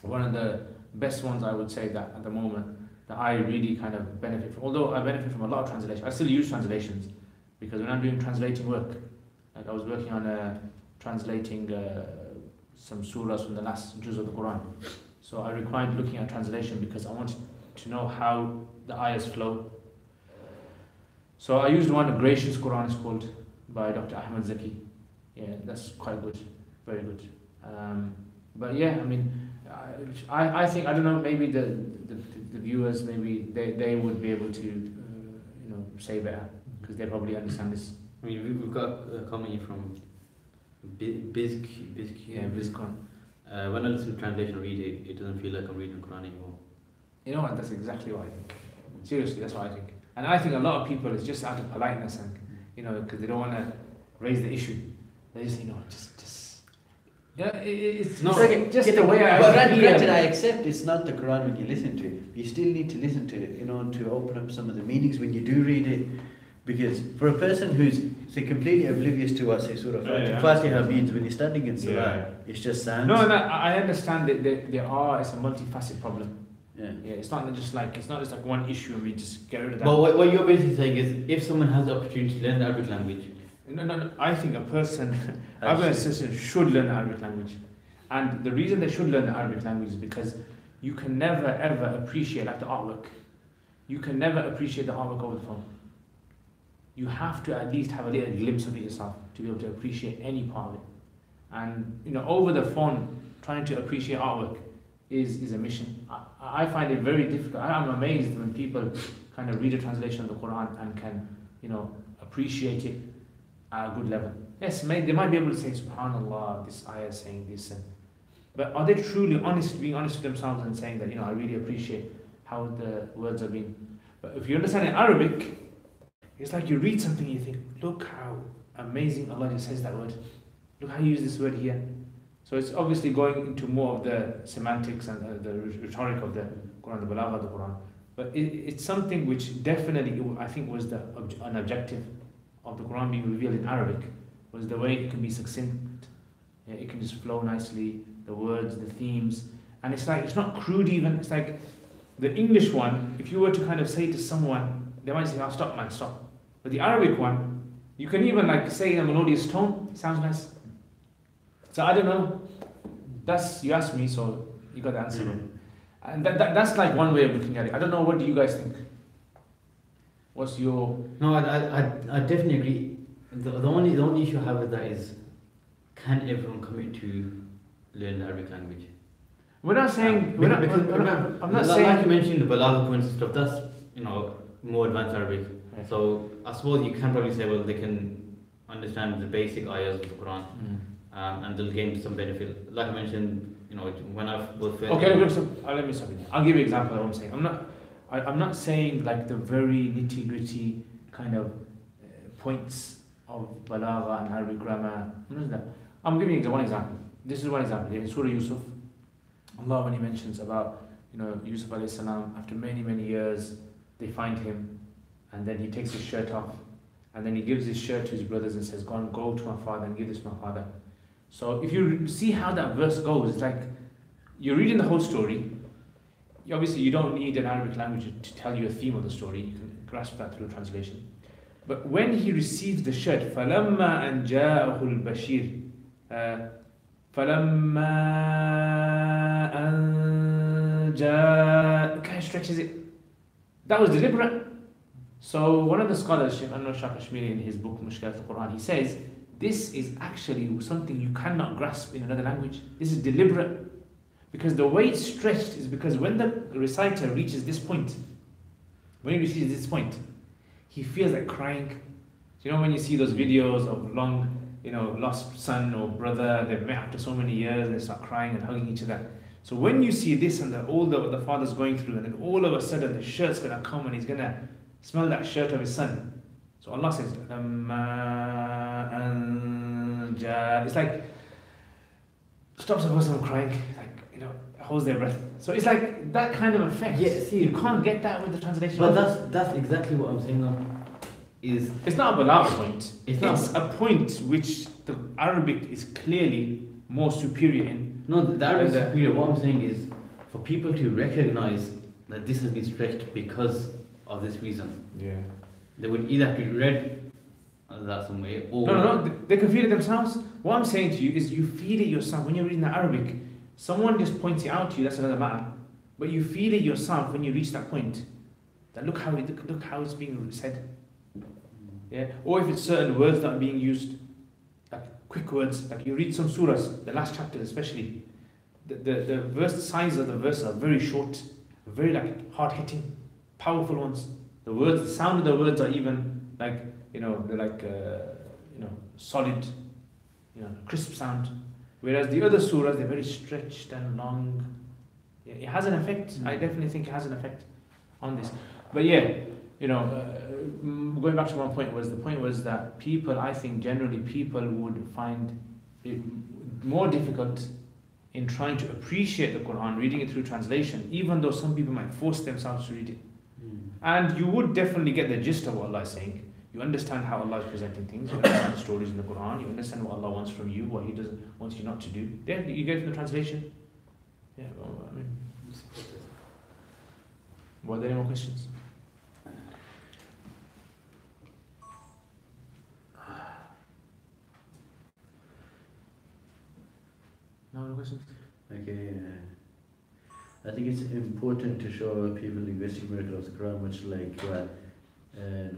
One of the best ones, I would say, that at the moment that I really kind of benefit from. Although I benefit from a lot of translations, I still use translations because when I'm doing translating work, like I was working on translating some surahs from the last juz of the Quran. So I required looking at translation because I wanted to know how the ayahs flow. So I used one, a Gracious Quran is called, by Dr. Ahmed Zaki. Yeah, that's quite good, very good. But yeah, I mean, I think, I don't know, maybe the viewers, maybe they would be able to, say better, because they probably understand this. I mean, we've got a comment from Bizk. Yeah, Bizkon. When I listen to translation or read it, it doesn't feel like I'm reading the Quran anymore. You know what, that's exactly what I think. Seriously, that's what I think. And I think a lot of people, it's just out of politeness and, because they don't want to raise the issue. They just, it's no, like just the way I granted, I accept it's not the Quran when you listen to it. You still need to listen to it, to open up some of the meanings when you do read it. Because for a person who's, say, completely oblivious to what, say, Surah Fatiha means when you're standing in Salah, it's just sounds. No, I understand that it's a multifaceted problem. Yeah, it's not just like one issue and we just get rid of that. But what you're basically saying is, if someone has the opportunity to learn the Arabic language, no, I think a person should learn the Arabic language, and the reason they should learn the Arabic language is because you can never ever appreciate, like the artwork. You can never appreciate the artwork over the phone. You have to at least have a little glimpse of it yourself to be able to appreciate any part of it. And over the phone, trying to appreciate artwork is a mission. I find it very difficult. I'm amazed when people kind of read a translation of the Quran and can, appreciate it at a good level. Yes, they might be able to say, Subhanallah, this ayah is saying this, but are they truly being honest with themselves and saying that, I really appreciate how the words are being. But if you understand in Arabic, it's like you read something and you think, look how amazing Allah just says that word. Look how you use this word here. So it's obviously going into more of the semantics and the rhetoric of the Quran, the balagha of the Quran. But it's something which definitely, I think, was an objective of the Quran being revealed in Arabic, was the way it can be succinct, it can just flow nicely, the words, the themes, and it's like, it's not crude even, it's like the English one, if you were to kind of say to someone, they might say, oh, stop man, stop. But the Arabic one, you can even like say in a melodious tone, it sounds nice. So I don't know, you asked me, so you got the answer. Mm-hmm. And that's like one way of looking at it. I don't know, what do you guys think? What's your... No, I definitely agree. The only issue I have with that is, can everyone commit to learn the Arabic language? We're not saying... I'm not saying... Like you mentioned, the balagha points and stuff, that's, more advanced Arabic. Yeah. So I suppose you can probably say, well, they can understand the basic ayahs of the Quran, and they'll gain some benefit. Like I mentioned, when I've both... Okay, let me stop you. I'll give you an example of what I'm saying. I'm not saying like the very nitty-gritty kind of points of balagha and Arabic grammar. I'm giving you one example. This is one example. In Surah Yusuf, Allah, when He mentions about Yusuf alayhi salam, after many years, they find him, and then he takes his shirt off, and then he gives his shirt to his brothers and says, go to my father and give this to my father. So if you see how that verse goes, it's like you're reading the whole story. Obviously, you don't need an Arabic language to tell you a theme of the story. You can grasp that through translation. But when he receives the shirt, فَلَمَّا أَنْ جَاءَهُ الْبَشِيرُ فَلَمَّا أَنْ جَاءَ, kind of stretches it. That was deliberate. So one of the scholars, Sheikh Anwar Shah Kashmiri, in his book Mushkilat al-Quran, he says, this is actually something you cannot grasp in another language. This is deliberate. Because the way it's stretched is because when the reciter reaches this point, when he reaches this point, he feels like crying. When you see those videos of long, lost son or brother, they've met after so many years, and they start crying and hugging each other. So when you see this and all the father's going through, and then all of a sudden the shirt's going to come and he's going to smell that shirt of his son. So Allah says, it's like, stops a person from crying, like, holds their breath. So it's like that kind of effect. Yeah, see, you can't get that with the translation. But that's exactly what I'm saying now. It's not a balagha point. It's a point which the Arabic is clearly more superior in. No, the Arabic is superior. What I'm saying is, for people to recognize that this has been stretched because of this reason, they would either have to read that some way, or... No, they can feel it themselves. What I'm saying to you is, you feel it yourself. When you're reading the Arabic, someone just points it out to you, that's another matter. But you feel it yourself when you reach that point. That look how it's being said. Yeah? Or if it's certain words that are being used, like quick words, like you read some surahs, the last chapter especially, the verse size of the verses are very short, very like hard-hitting, powerful ones. The sound of the words are even like, they're like, solid, crisp sound. Whereas the other surahs, they're very stretched and long. Yeah, it has an effect. I definitely think it has an effect on this. But going back to one point, the point was that I think generally people would find it more difficult in trying to appreciate the Quran, reading it through translation, even though some people might force themselves to read it. And you would definitely get the gist of what Allah is saying. You understand how Allah is presenting things, you understand the stories in the Quran, you understand what Allah wants from you, what He doesn't wants you not to do. Yeah, you get it from the translation. Yeah, well, were there any more questions? No other questions? Okay, I think it's important to show people the linguistic miracle of the Quran, much like what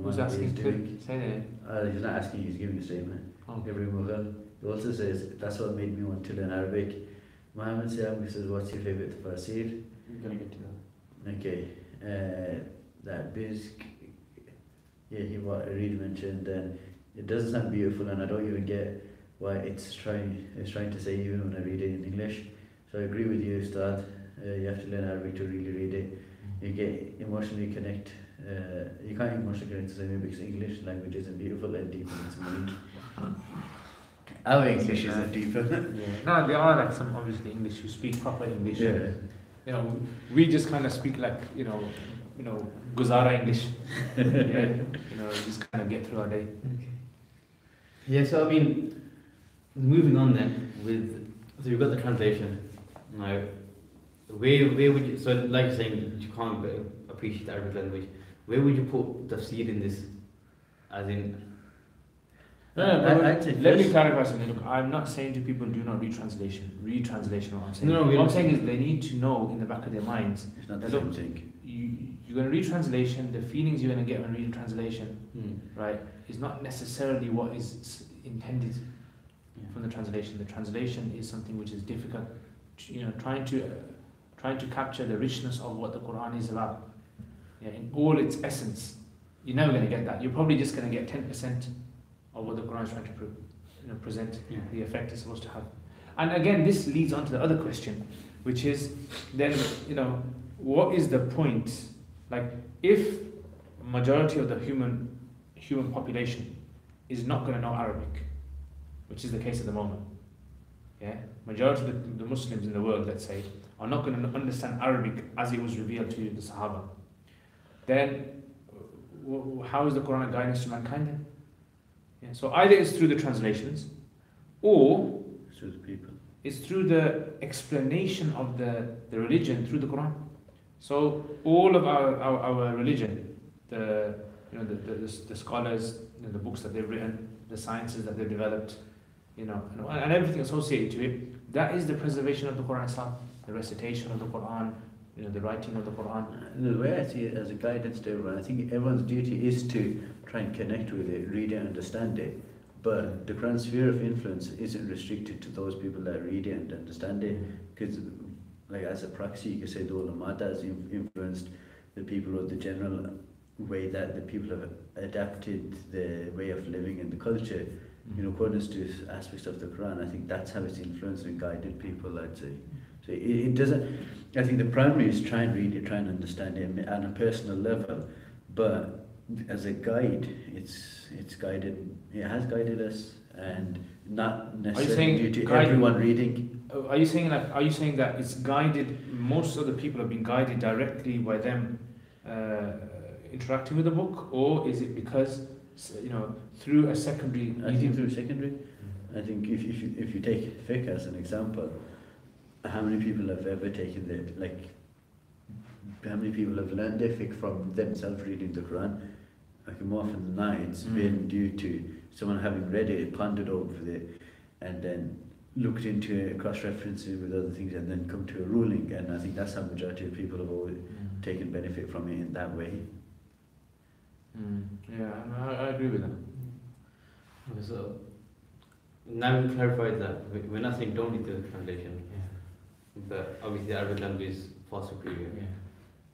who's asking to say that? He's not asking, he's giving a statement. Okay. Every Mughal. He also says, that's what made me want to learn Arabic. Muhammad Siam says, what's your favorite tafsir? I'm going to get to that. Okay, that Bizk, he really mentioned, and it doesn't sound beautiful, and I don't even get what it's trying to say even when I read it in English. So I agree with you, Ustad. You have to learn Arabic to really read it. You get emotionally connect. You can't emotionally connect to something because English language isn't beautiful and deep in its meaning. Our English isn't deeper. No, there are like some obviously English who speak proper English. Yeah. We just kind of speak like Guzara English. Yeah, just kind of get through our day. Okay. Yeah, so I mean, moving on then, so you've got the translation. Now, where would you, so like you're saying, you can't appreciate the Arabic language, where would you put tafsir in this? As in... Let me clarify something. Look, I'm not saying to people do not read translation. Read translation, what I'm saying. No, what I'm saying is they need to know in the back of their minds. It's not the same thing. You're going to read translation, the feelings you're going to get when reading translation, right, is not necessarily what is intended from the translation. The translation is something which is difficult, trying to capture the richness of what the Quran is about, in all its essence. You're never going to get that. You're probably just going to get 10% of what the Quran is trying to present, the effect it's supposed to have. And again, this leads on to the other question, which is then, what is the point? Like, if majority of the human population is not going to know Arabic, which is the case at the moment, majority of the Muslims in the world, let's say, are not going to understand Arabic as it was revealed to the Sahaba, then how is the Quran a guidance to mankind then? So either it's through the translations, or through the people. It's through the explanation of the religion through the Quran. So all of our religion, the scholars, the books that they've written, the sciences that they've developed, and everything associated to it, that is the preservation of the Quran itself, the recitation of the Quran, the writing of the Quran. The way I see it as a guidance to everyone, I think everyone's duty is to try and connect with it, read it, understand it. But the Quran's sphere of influence isn't restricted to those people that read it and understand it. Because, like as a proxy, you could say the ulama has influenced the people, or the general way that the people have adapted the way of living and the culture, according to aspects of the Quran. I think that's how it's influenced and guided people, I'd say. So it doesn't, I think the primary is try and read it, try and understand it on a personal level, but as a guide, it's guided, it has guided us, and not necessarily due to everyone reading. Are you saying that it's guided, most of the people have been guided directly by them interacting with the book, or is it because, through a secondary? I think through secondary. I think if you take fiqh as an example, how many people have ever taken how many people have learned their fiqh from themselves reading the Quran? Like, more often than not, it's been due to someone having read it, pondered over it, and then looked into it, cross-references with other things, and then come to a ruling. And I think that's how majority of people have always taken benefit from it in that way. Yeah, I agree with that. So now we clarified that we're not saying don't read the translation, but obviously the Arabic language is far superior,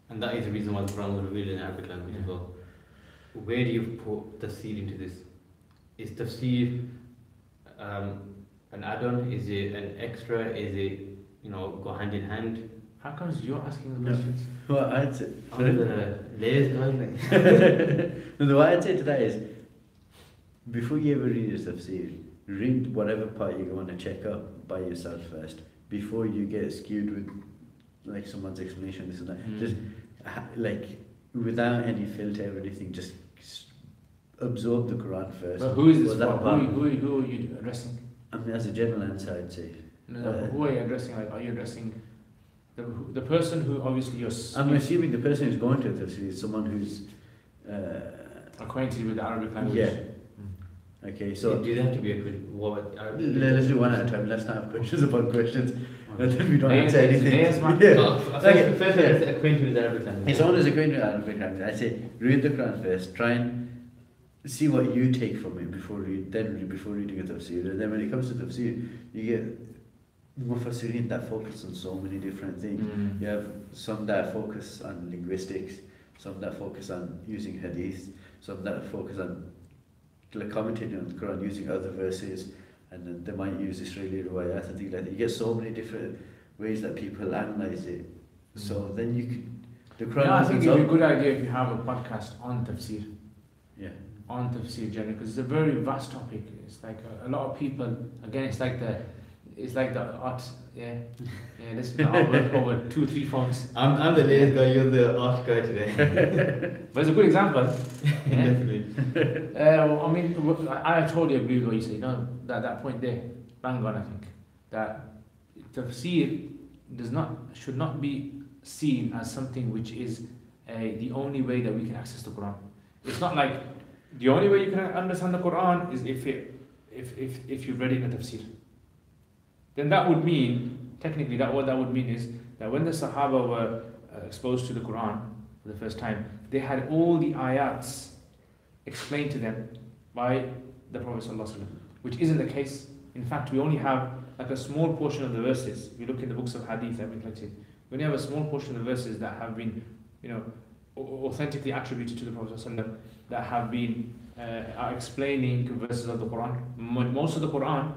and that is the reason why the Quran was revealed in Arabic language as well. Where do you put tafsir into this? Is tafsir an add-on? Is it an extra? Is it go hand in hand? How comes you're asking the questions? Well, I'd say I'm the layers guy. the way I'd say to that is, before you ever read a tafsir, read whatever part you want to check up by yourself first, before you get skewed with someone's explanation, this and that. Just without any filter or anything, just absorb the Quran first. But who is this for? Who are you addressing? I mean, as a general answer, I'd say. Who are you addressing? Are you addressing the person who obviously you're... I'm assuming the person who's going to tafsir is someone who's... acquainted with the Arabic language. Yeah. Okay, so... Do they have to be acquainted with Arabic? Let's do one at a time. Let's not have questions upon questions. And then we don't answer anything. Acquainted with the Arabic language. If someone is acquainted with Arabic language, I'd say read the Quran first. Try and see what you take from it before reading a tafsir. And then when it comes to tafsir, you get mufassirin that focus on so many different things. You have some that focus on linguistics, some that focus on using hadith, some that focus on commentating on the Quran using other verses, and then they might use Israeli riwayat and things like that. You get so many different ways that people analyze it. So then you can... The Quran I think it'd be a good idea if you have a podcast on tafsir. Yeah. On tafsir generally, because it's a very vast topic. It's like a lot of people, again, it's like the art, Yeah, yeah. Listen over 2-3 phones. I'm the latest guy, you're the off guy today. But it's a good example. Yeah. Definitely. I mean, I totally agree with what you say. No, that point there, bang on. I think that tafsir should not be seen as something which is the only way that we can access the Quran. It's not like the only way you can understand the Quran is if you've read it in a tafsir. Then that would mean, technically, what that would mean is that when the Sahaba were exposed to the Quran for the first time, they had all the ayats explained to them by the Prophet ﷺ, which isn't the case. In fact, we only have like a small portion of the verses. We look in the books of hadith that have been collected. We only have a small portion of the verses that have been, authentically attributed to the Prophet ﷺ, that have been are explaining verses of the Quran. Most of the Quran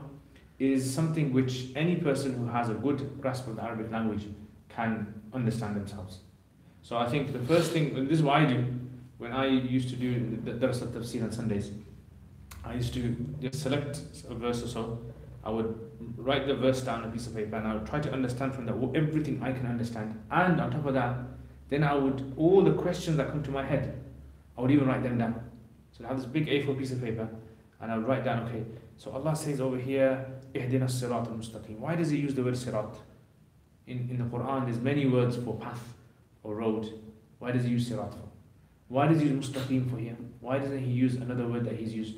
is something which any person who has a good grasp of the Arabic language can understand themselves. So I think the first thing, and this is what I do, when I used to do the Dars al-Tafsir on Sundays, I used to just select a verse or so. I would write the verse down on a piece of paper and I would try to understand from that everything I can understand. And on top of that, then all the questions that come to my head, I would even write them down. So I have this big A4 piece of paper and I would write down, okay, so Allah says over here, Ihdina as-sirat al-mustaqim. Why does He use the word sirat? In the Quran, there's many words for path or road. Why does He use sirat for? Why does He use mustaqim for here? Why doesn't He use another word that He's used?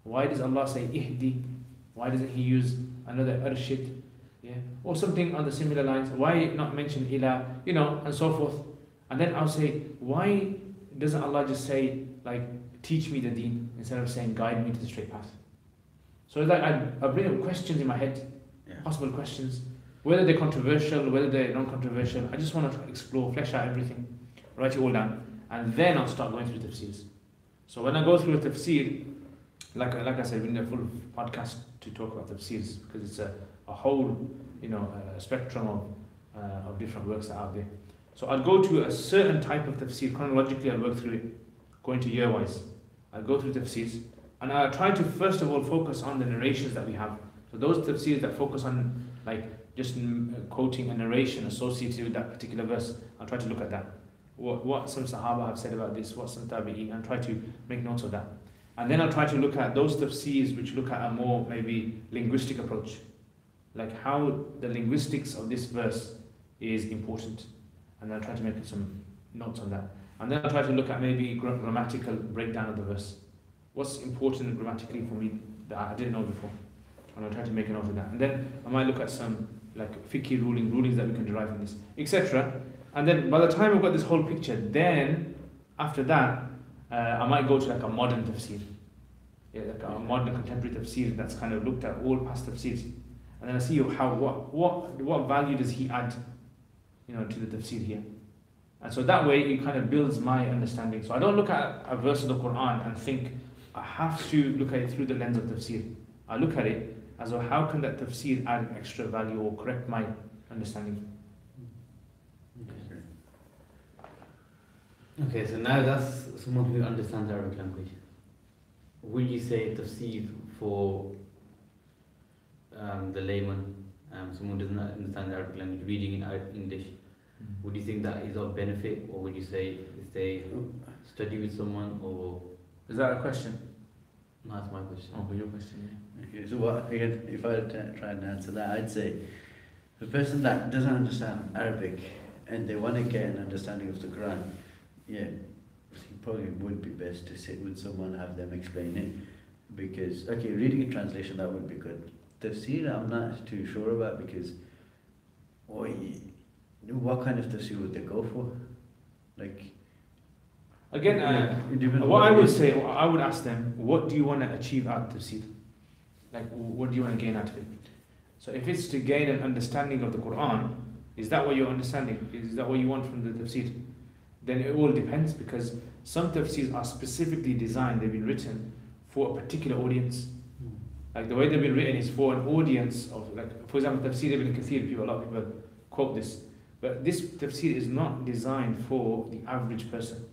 Why does Allah say ihdi? Why doesn't He use another arshid? Yeah? Or something on the similar lines. Why not mention ila? And so forth. And then I'll say, why doesn't Allah just say, like, teach me the deen, instead of saying guide me to the straight path? So it's like I bring up questions in my head, possible questions, whether they're controversial, whether they're non-controversial. I just want to explore, flesh out everything, write it all down, and then I'll start going through tafsirs. So when I go through a tafsir, like I said, we need a full podcast to talk about tafsirs, because it's a whole spectrum of different works that are out there. So I'll go to a certain type of tafsir chronologically. I'll work through it, going to year-wise. I'll go through tafsirs, and I'll try to first of all focus on the narrations that we have. So those tafsirs that focus on like just quoting a narration associated with that particular verse, I'll try to look at that. What some Sahaba have said about this, what some Tabi'in, and try to make notes of that. And then I'll try to look at those tafsirs which look at a more maybe linguistic approach, like how the linguistics of this verse is important, and I'll try to make some notes on that. And then I'll try to look at maybe grammatical breakdown of the verse. What's important grammatically for me that I didn't know before, and I'll try to make a note of that. And then I might look at some like fiqh rulings that we can derive from this, etc. And then by the time I've got this whole picture, then after that I might go to like a modern tafsir, like a modern contemporary tafsir that's kind of looked at all past tafsirs, and then I see how what value does he add, to the tafsir here. And so that way it kind of builds my understanding. So I don't look at a verse of the Quran and think I have to look at it through the lens of tafsir. I look at it as well, how can that tafsir add extra value or correct my understanding? Okay, so now that's someone who understands Arabic language. Would you say tafsir for the layman, someone who does not understand Arabic language, reading in English, would you think that is of benefit, or would you say if they study with someone, or... Is that a question? No, that's my question. Oh, your question, yeah. Okay, so if I try and answer that, I'd say the person that doesn't understand Arabic and they want to get an understanding of the Quran, it probably would be best to sit with someone, have them explain it, because reading a translation, that would be good. Tafsir, I'm not too sure about, because what kind of tafsir would they go for? Again, what I would say, I would ask them, what do you want to achieve out of tafsir? Like, what do you want to gain out of it? So if it's to gain an understanding of the Quran, is that what you're understanding? Is that what you want from the tafsir? Then it all depends, because some tafsirs are specifically designed, they've been written for a particular audience. Like the way they've been written is for an audience of, like, for example, Tafsir Ibn Kathir, a lot of people quote this. But this tafsir is not designed for the average person.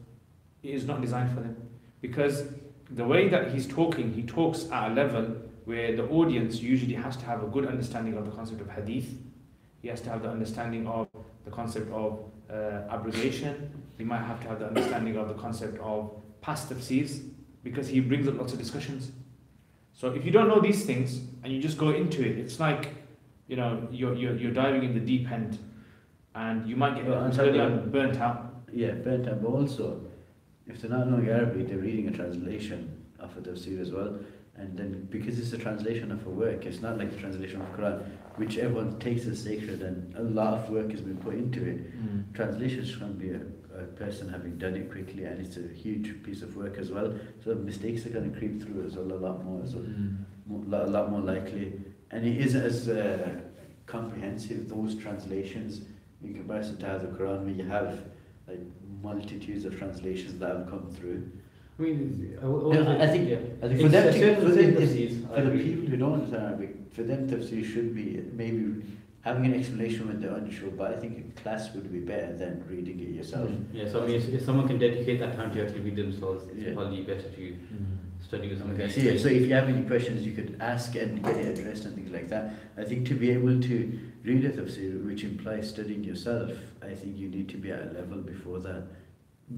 It is not designed for them. Because the way that he's talking, he talks at a level where the audience usually has to have a good understanding of the concept of hadith, He has to have the understanding of the concept of abrogation. He might have to have the understanding of the concept of past tafsirs, because he brings up lots of discussions. So if you don't know these things and you just go into it, it's like, you know, you're diving in the deep end, and you might get burnt out. Yeah, burnt out. But also, if they're not knowing Arabic, they're reading a translation of a tafsir as well. And then because it's a translation of a work, it's not like the translation of Quran, which everyone takes as sacred, and a lot of work has been put into it. Translations can be a person having done it quickly, and it's a huge piece of work as well. So mistakes are going to creep through as well, a lot more as well, a lot more likely. And it isn't as comprehensive, those translations, in comparison to the Quran, where you have like multitudes of translations that have come through. I mean, I think for the people who don't understand Arabic, for them tafsir should be maybe having an explanation when they're unsure, but I think a class would be better than reading it yourself. Yeah, so I mean, if someone can dedicate that time to actually read themselves, it's probably better to study with someone. So if you have any questions, you could ask and get it addressed and things like that. I think to be able to read a tafsir, which implies studying yourself, I think you need to be at a level before that,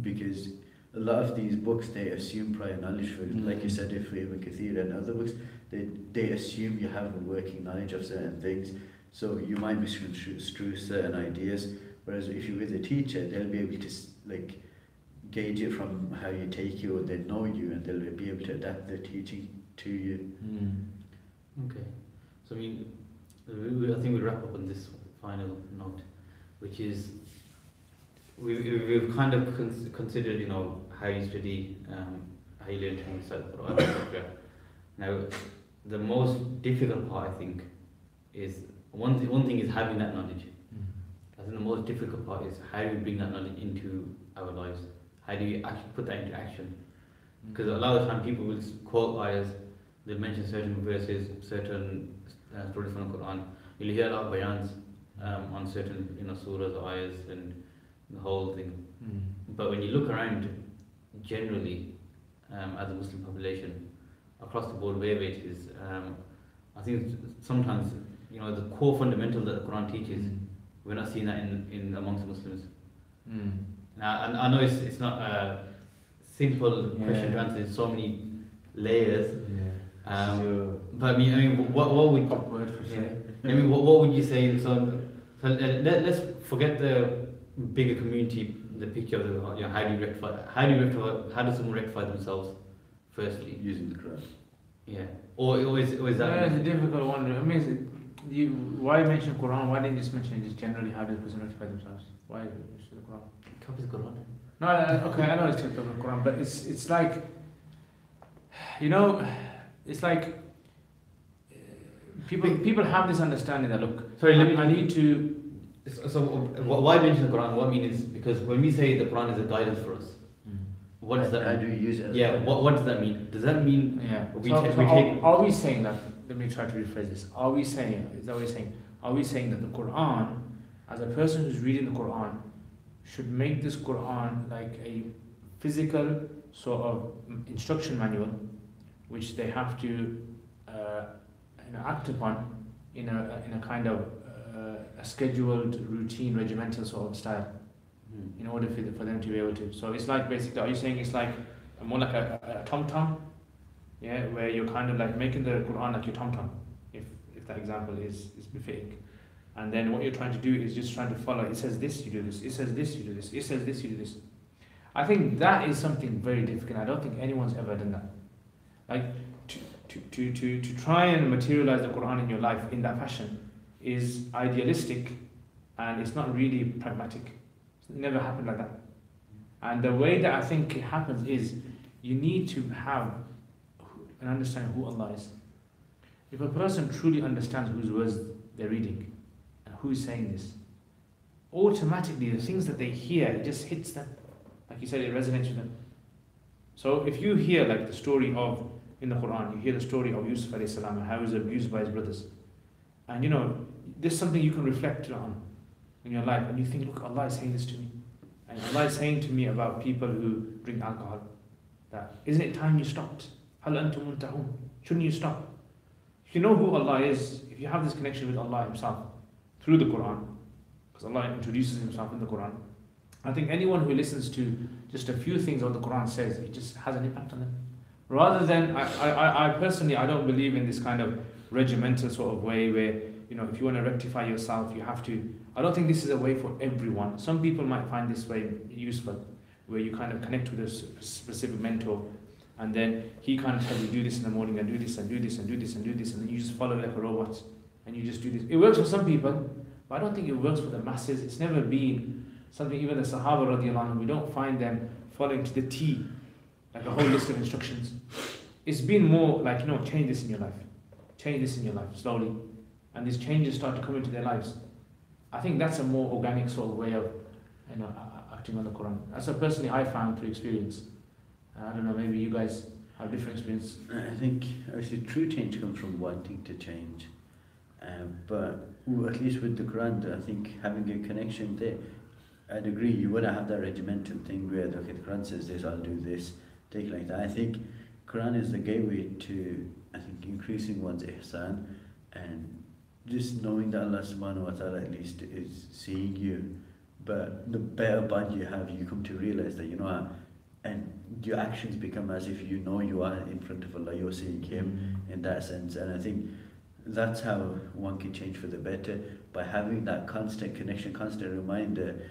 because a lot of these books, they assume prior knowledge. For like you said, if Ibn Kathir and other books, they assume you have a working knowledge of certain things, so you might misconstrue certain ideas. Whereas if you're with a teacher, they'll be able to like gauge it from how you take it, or they know you, and they'll be able to adapt their teaching to you. Okay, so I mean, I think we'll wrap up on this final note, which is we've kind of considered, you know, how you study, how you learn to recite the Quran, etc. Now, the most difficult part, I think, is one thing is having that knowledge. I think the most difficult part is how do we bring that knowledge into our lives? How do you actually put that into action? Because a lot of the time people will quote ayahs, they'll mention certain verses, certain stories from the Quran. You'll hear a lot of bayans on certain, you know, surahs or ayahs and the whole thing. But when you look around generally, as a Muslim population, across the board, wherever it is, I think sometimes, you know, the core fundamental that the Quran teaches, we're not seeing that in amongst Muslims. Now, I know it's not a simple question to answer. There's so many layers. But I mean, what would what would you say? So let's forget the bigger community, the picture of the, you know, how does someone rectify themselves? Firstly, Using the Quran. Yeah. Or is that? It's a difficult one. I mean, why mention Quran? Why didn't you just mention just generally how does a person rectify themselves? Why mention the Quran? Copy the Quran. No, okay, I know it's the Quran, but it's like, you know, it's like people have this understanding that, look, I need to. So why mention the Quran? What I mean is, because when we say the Quran is a guidance for us, what does that mean? How do you use it? Yeah, what does that mean? Does that mean are we saying that? Let me try to rephrase this. Are we saying that the Quran, as a person who's reading the Quran, should make this Quran like a physical sort of instruction manual, which they have to act upon in a kind of a scheduled, routine, regimental sort of style, in order for them to be able to. So it's like, basically, are you saying it's like more like a tom-tom, yeah, where you're kind of like making the Quran like your tom-tom, if that example is befitting, and then what you're trying to do is just trying to follow. It says this, you do this. It says this, you do this. It says this, you do this. I think that is something very difficult. I don't think anyone's ever done that. Like to try and materialize the Quran in your life in that fashion is idealistic, and it's not really pragmatic. It never happened like that. And the way that I think it happens is you need to have an understanding who Allah is. If a person truly understands whose words they're reading and who is saying this, automatically the things that they hear, it just hits them. Like you said, it resonates with them. So if you hear like the story of, in the Quran, you hear the story of Yusuf alayhi salam and how he was abused by his brothers. And you know, this is something you can reflect on in your life, and you think, look, Allah is saying this to me. And Allah is saying to me about people who drink alcohol, that isn't it time you stopped? Hal antum muntahun? Shouldn't you stop? If you know who Allah is, if you have this connection with Allah Himself, through the Quran, because Allah introduces Himself in the Quran. I think anyone who listens to just a few things what the Quran says, it just has an impact on them. Rather than, I personally, I don't believe in this kind of regimental sort of way where, you know, if you want to rectify yourself, you have to. I don't think this is a way for everyone. Some people might find this way useful, where you kind of connect with a specific mentor, and then he kind of tells you, do this in the morning, and do this, and do this, and do this, and do this, and then you just follow like a robot, and you just do this. It works for some people, but I don't think it works for the masses. It's never been something, even the Sahaba radiallahu anhu, we don't find them following to the T, like a whole list of instructions. It's been more like, you know, change this in your life. Change this in your life, slowly. And these changes start to come into their lives. I think that's a more organic sort of way of, you know, acting on the Quran. That's what personally I found through experience. I don't know, maybe you guys have different experience. I think obviously true change comes from wanting to change. But at least with the Quran, I think having a connection there, I'd agree, you wouldn't have that regimental thing where, okay, the Quran says this, I'll do this, take it like that. I think Quran is the gateway to, I think, increasing one's ihsan and just knowing that Allah subhanahu wa ta'ala at least is seeing you. But the better bond you have, you come to realize that, you know, and your actions become as if you know you are in front of Allah, you're seeing Him in that sense. And I think that's how one can change for the better, by having that constant connection, constant reminder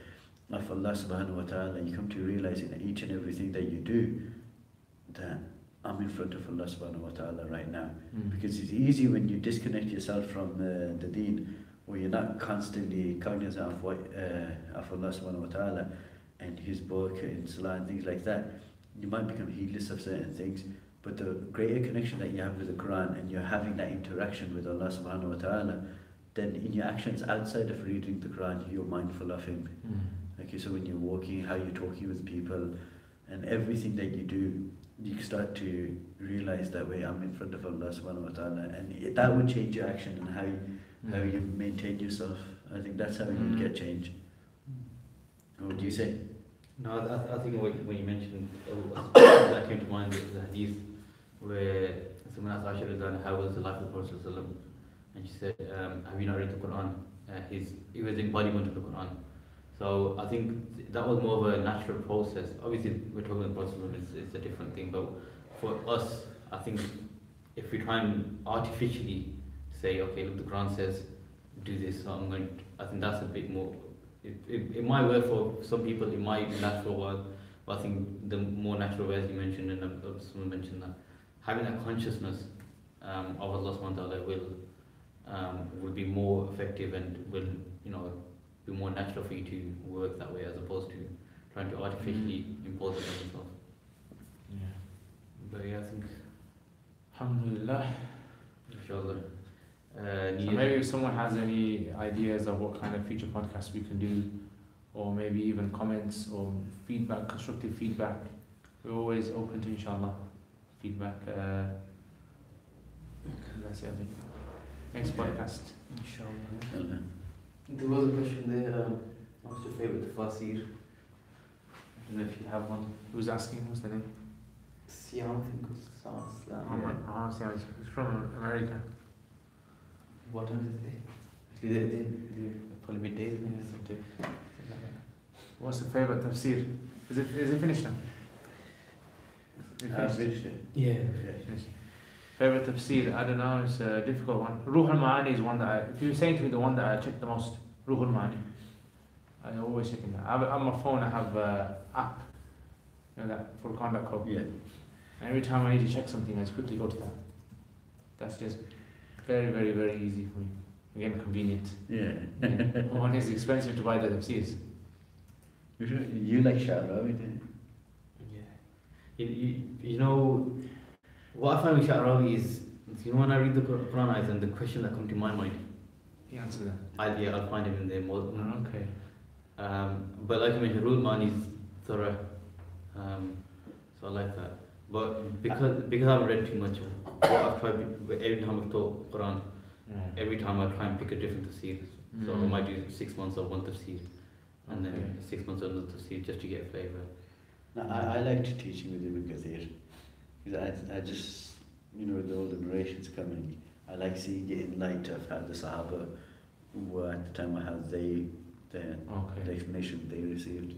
of Allah subhanahu wa ta'ala. You come to realize in each and everything that you do that I'm in front of Allah subhanahu wa ta'ala right now. Because it's easy when you disconnect yourself from the deen, or you're not constantly cognizant of what of Allah subhanahu wa ta'ala and His book and salah and things like that. You might become heedless of certain things, but the greater connection that you have with the Quran, and you're having that interaction with Allah subhanahu wa ta'ala, then in your actions outside of reading the Quran, you're mindful of Him. Okay, so when you're walking, how you're talking with people, and everything that you do, you start to realize that way, I'm in front of Allah subhanahu wa ta'ala, and that would change your action and how you maintain yourself. I think that's how you get change. What would you say? No, I think when you mentioned, that came to mind, the hadith where someone asked Aisha Rizwan, how was the life of the Prophet ﷺ? And she said, have you not read the Quran? He was the embodiment of the Quran. So I think that was more of a natural process. Obviously, we're talking about the Prophet ﷺ, it's a different thing, but for us, I think if we try and artificially say, okay, look, the Quran says, do this, so I think that's a bit more. It might work for some people, it might be natural work, but I think the more natural way, as you mentioned, and someone mentioned that, having that consciousness of Allah subhanahu wa ta'ala will be more effective and will, you know, be more natural for you to work that way, as opposed to trying to artificially impose it on yourself. Yeah. But yeah, I think, Alhamdulillah. inshallah. So maybe if someone has any ideas of what kind of future podcasts we can do, or maybe even comments or feedback, constructive feedback, we're always open to, inshallah, feedback. That's it, I think. Next podcast, inshallah. There was a question there, what's your favourite tafsir? I don't know if you have one. Who's asking? What's the name? Siam, I think it was Siam. He's from America. What time is it? They probably midday, isn't it? What's your favorite tafsir? Is it finished now? Finished it. Yeah. Finished. Favorite tafsir? I don't know. It's a difficult one. Ruh al-Ma'ani is one that if you're saying to me the one that I check the most, Ruh al-Ma'ani. I always check that. On my phone I have an app, you know, that Furqan code. Yeah. And every time I need to check something, I just quickly go to that. That's just very, very, very easy for me. Again, convenient. Yeah. One is expensive to buy the tafsirs. You like Sha'rawi, don't Yeah. You know, what I find with Sha'rawi is, you know, when I read the Quran ayahs and the question that come to my mind, You answer that. I'll find him in there more. Okay. But like I mentioned, Ruh al-Ma'ani is thorough, so I like that. But because I haven't read too much, what I've tried, every time I've taught Quran, every time I try and pick a different tafsir. So I might do 6 months of one tafsir, and then 6 months of another tafsir, just to get a flavour. No, I liked teaching with Ibn Kathir, because I just, you know, with all the narrations coming, I like seeing it in light of how the Sahaba were at the time I had the Okay. explanation they received.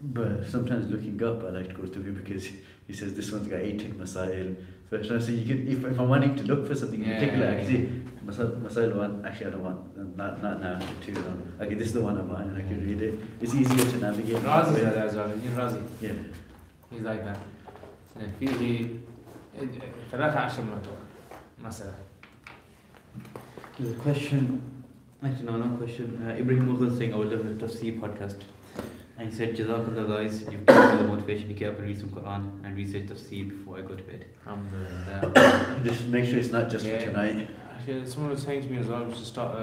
But sometimes looking up, I like to go through it because he says this one's got 18 masail. So you can, if I'm wanting to look for something in particular, I can see masail 1, actually I don't want, not now, 2, no. Okay, this is the one I want and I can read it. It's easier to navigate. Razi's like that as well. You know Razi? Yeah. He's like that. And فيه 13 مرة مثلا. There's a question, actually no, not question. Ibrahim Mughal saying, I would love a Tafsir podcast. And he said, Jazakallah guys, you've given me the motivation to get up and read some Quran and research Tafsir before I go to bed. Alhamdulillah. Just make sure it's not just for tonight. Actually, someone was saying to me as well, to start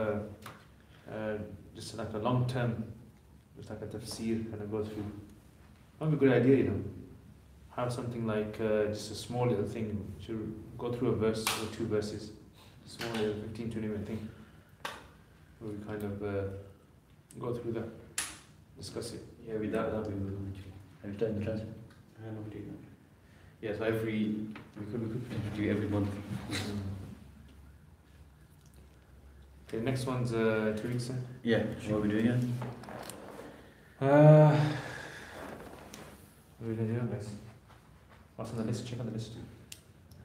just like a long term, just like a tafsir, kind of go through. That would be a good idea, you know. Have something like just a small little thing, to go through a verse or 2 verses, small little 15-20 minute thing. Where we kind of go through that, discuss it. Yeah, with that'd be good actually. Have you done the transfer? I know we do that. Yeah, so we could do every month. Okay, next one's 2 weeks then. Yeah, what are we doing again? What are we gonna do, guys? What's on the list? Check on the list.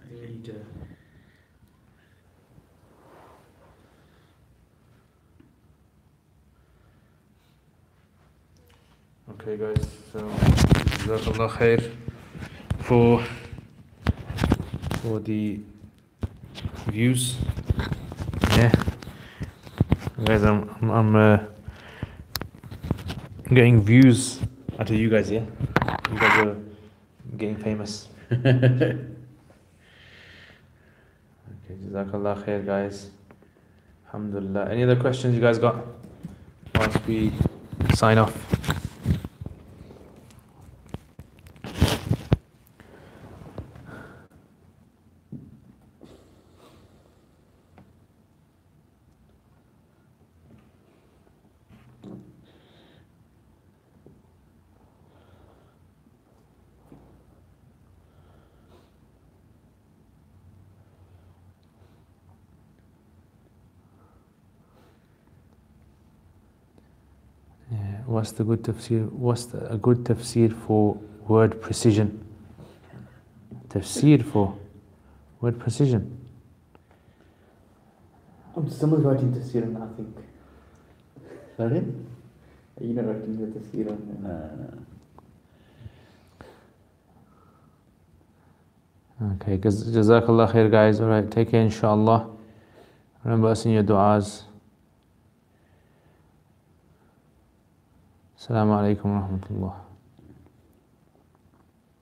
I need Okay, guys, so Jazakallah khair for the views. Yeah, guys, I'm getting views out of you guys. Yeah, you guys are getting famous. Okay, Jazakallah khair, guys. Alhamdulillah. Any other questions you guys got once we sign off? What's the good tafsir? What's a good tafsir for word precision? Tafsir for word precision. someone's writing Tafsir on, I think. Sorry? You're not writing the Tafsir on. No. Okay, Jazakallah khair, guys. Alright, take care, inshallah. Remember us in your du'as. Assalamu alaikum wa rahmatullah.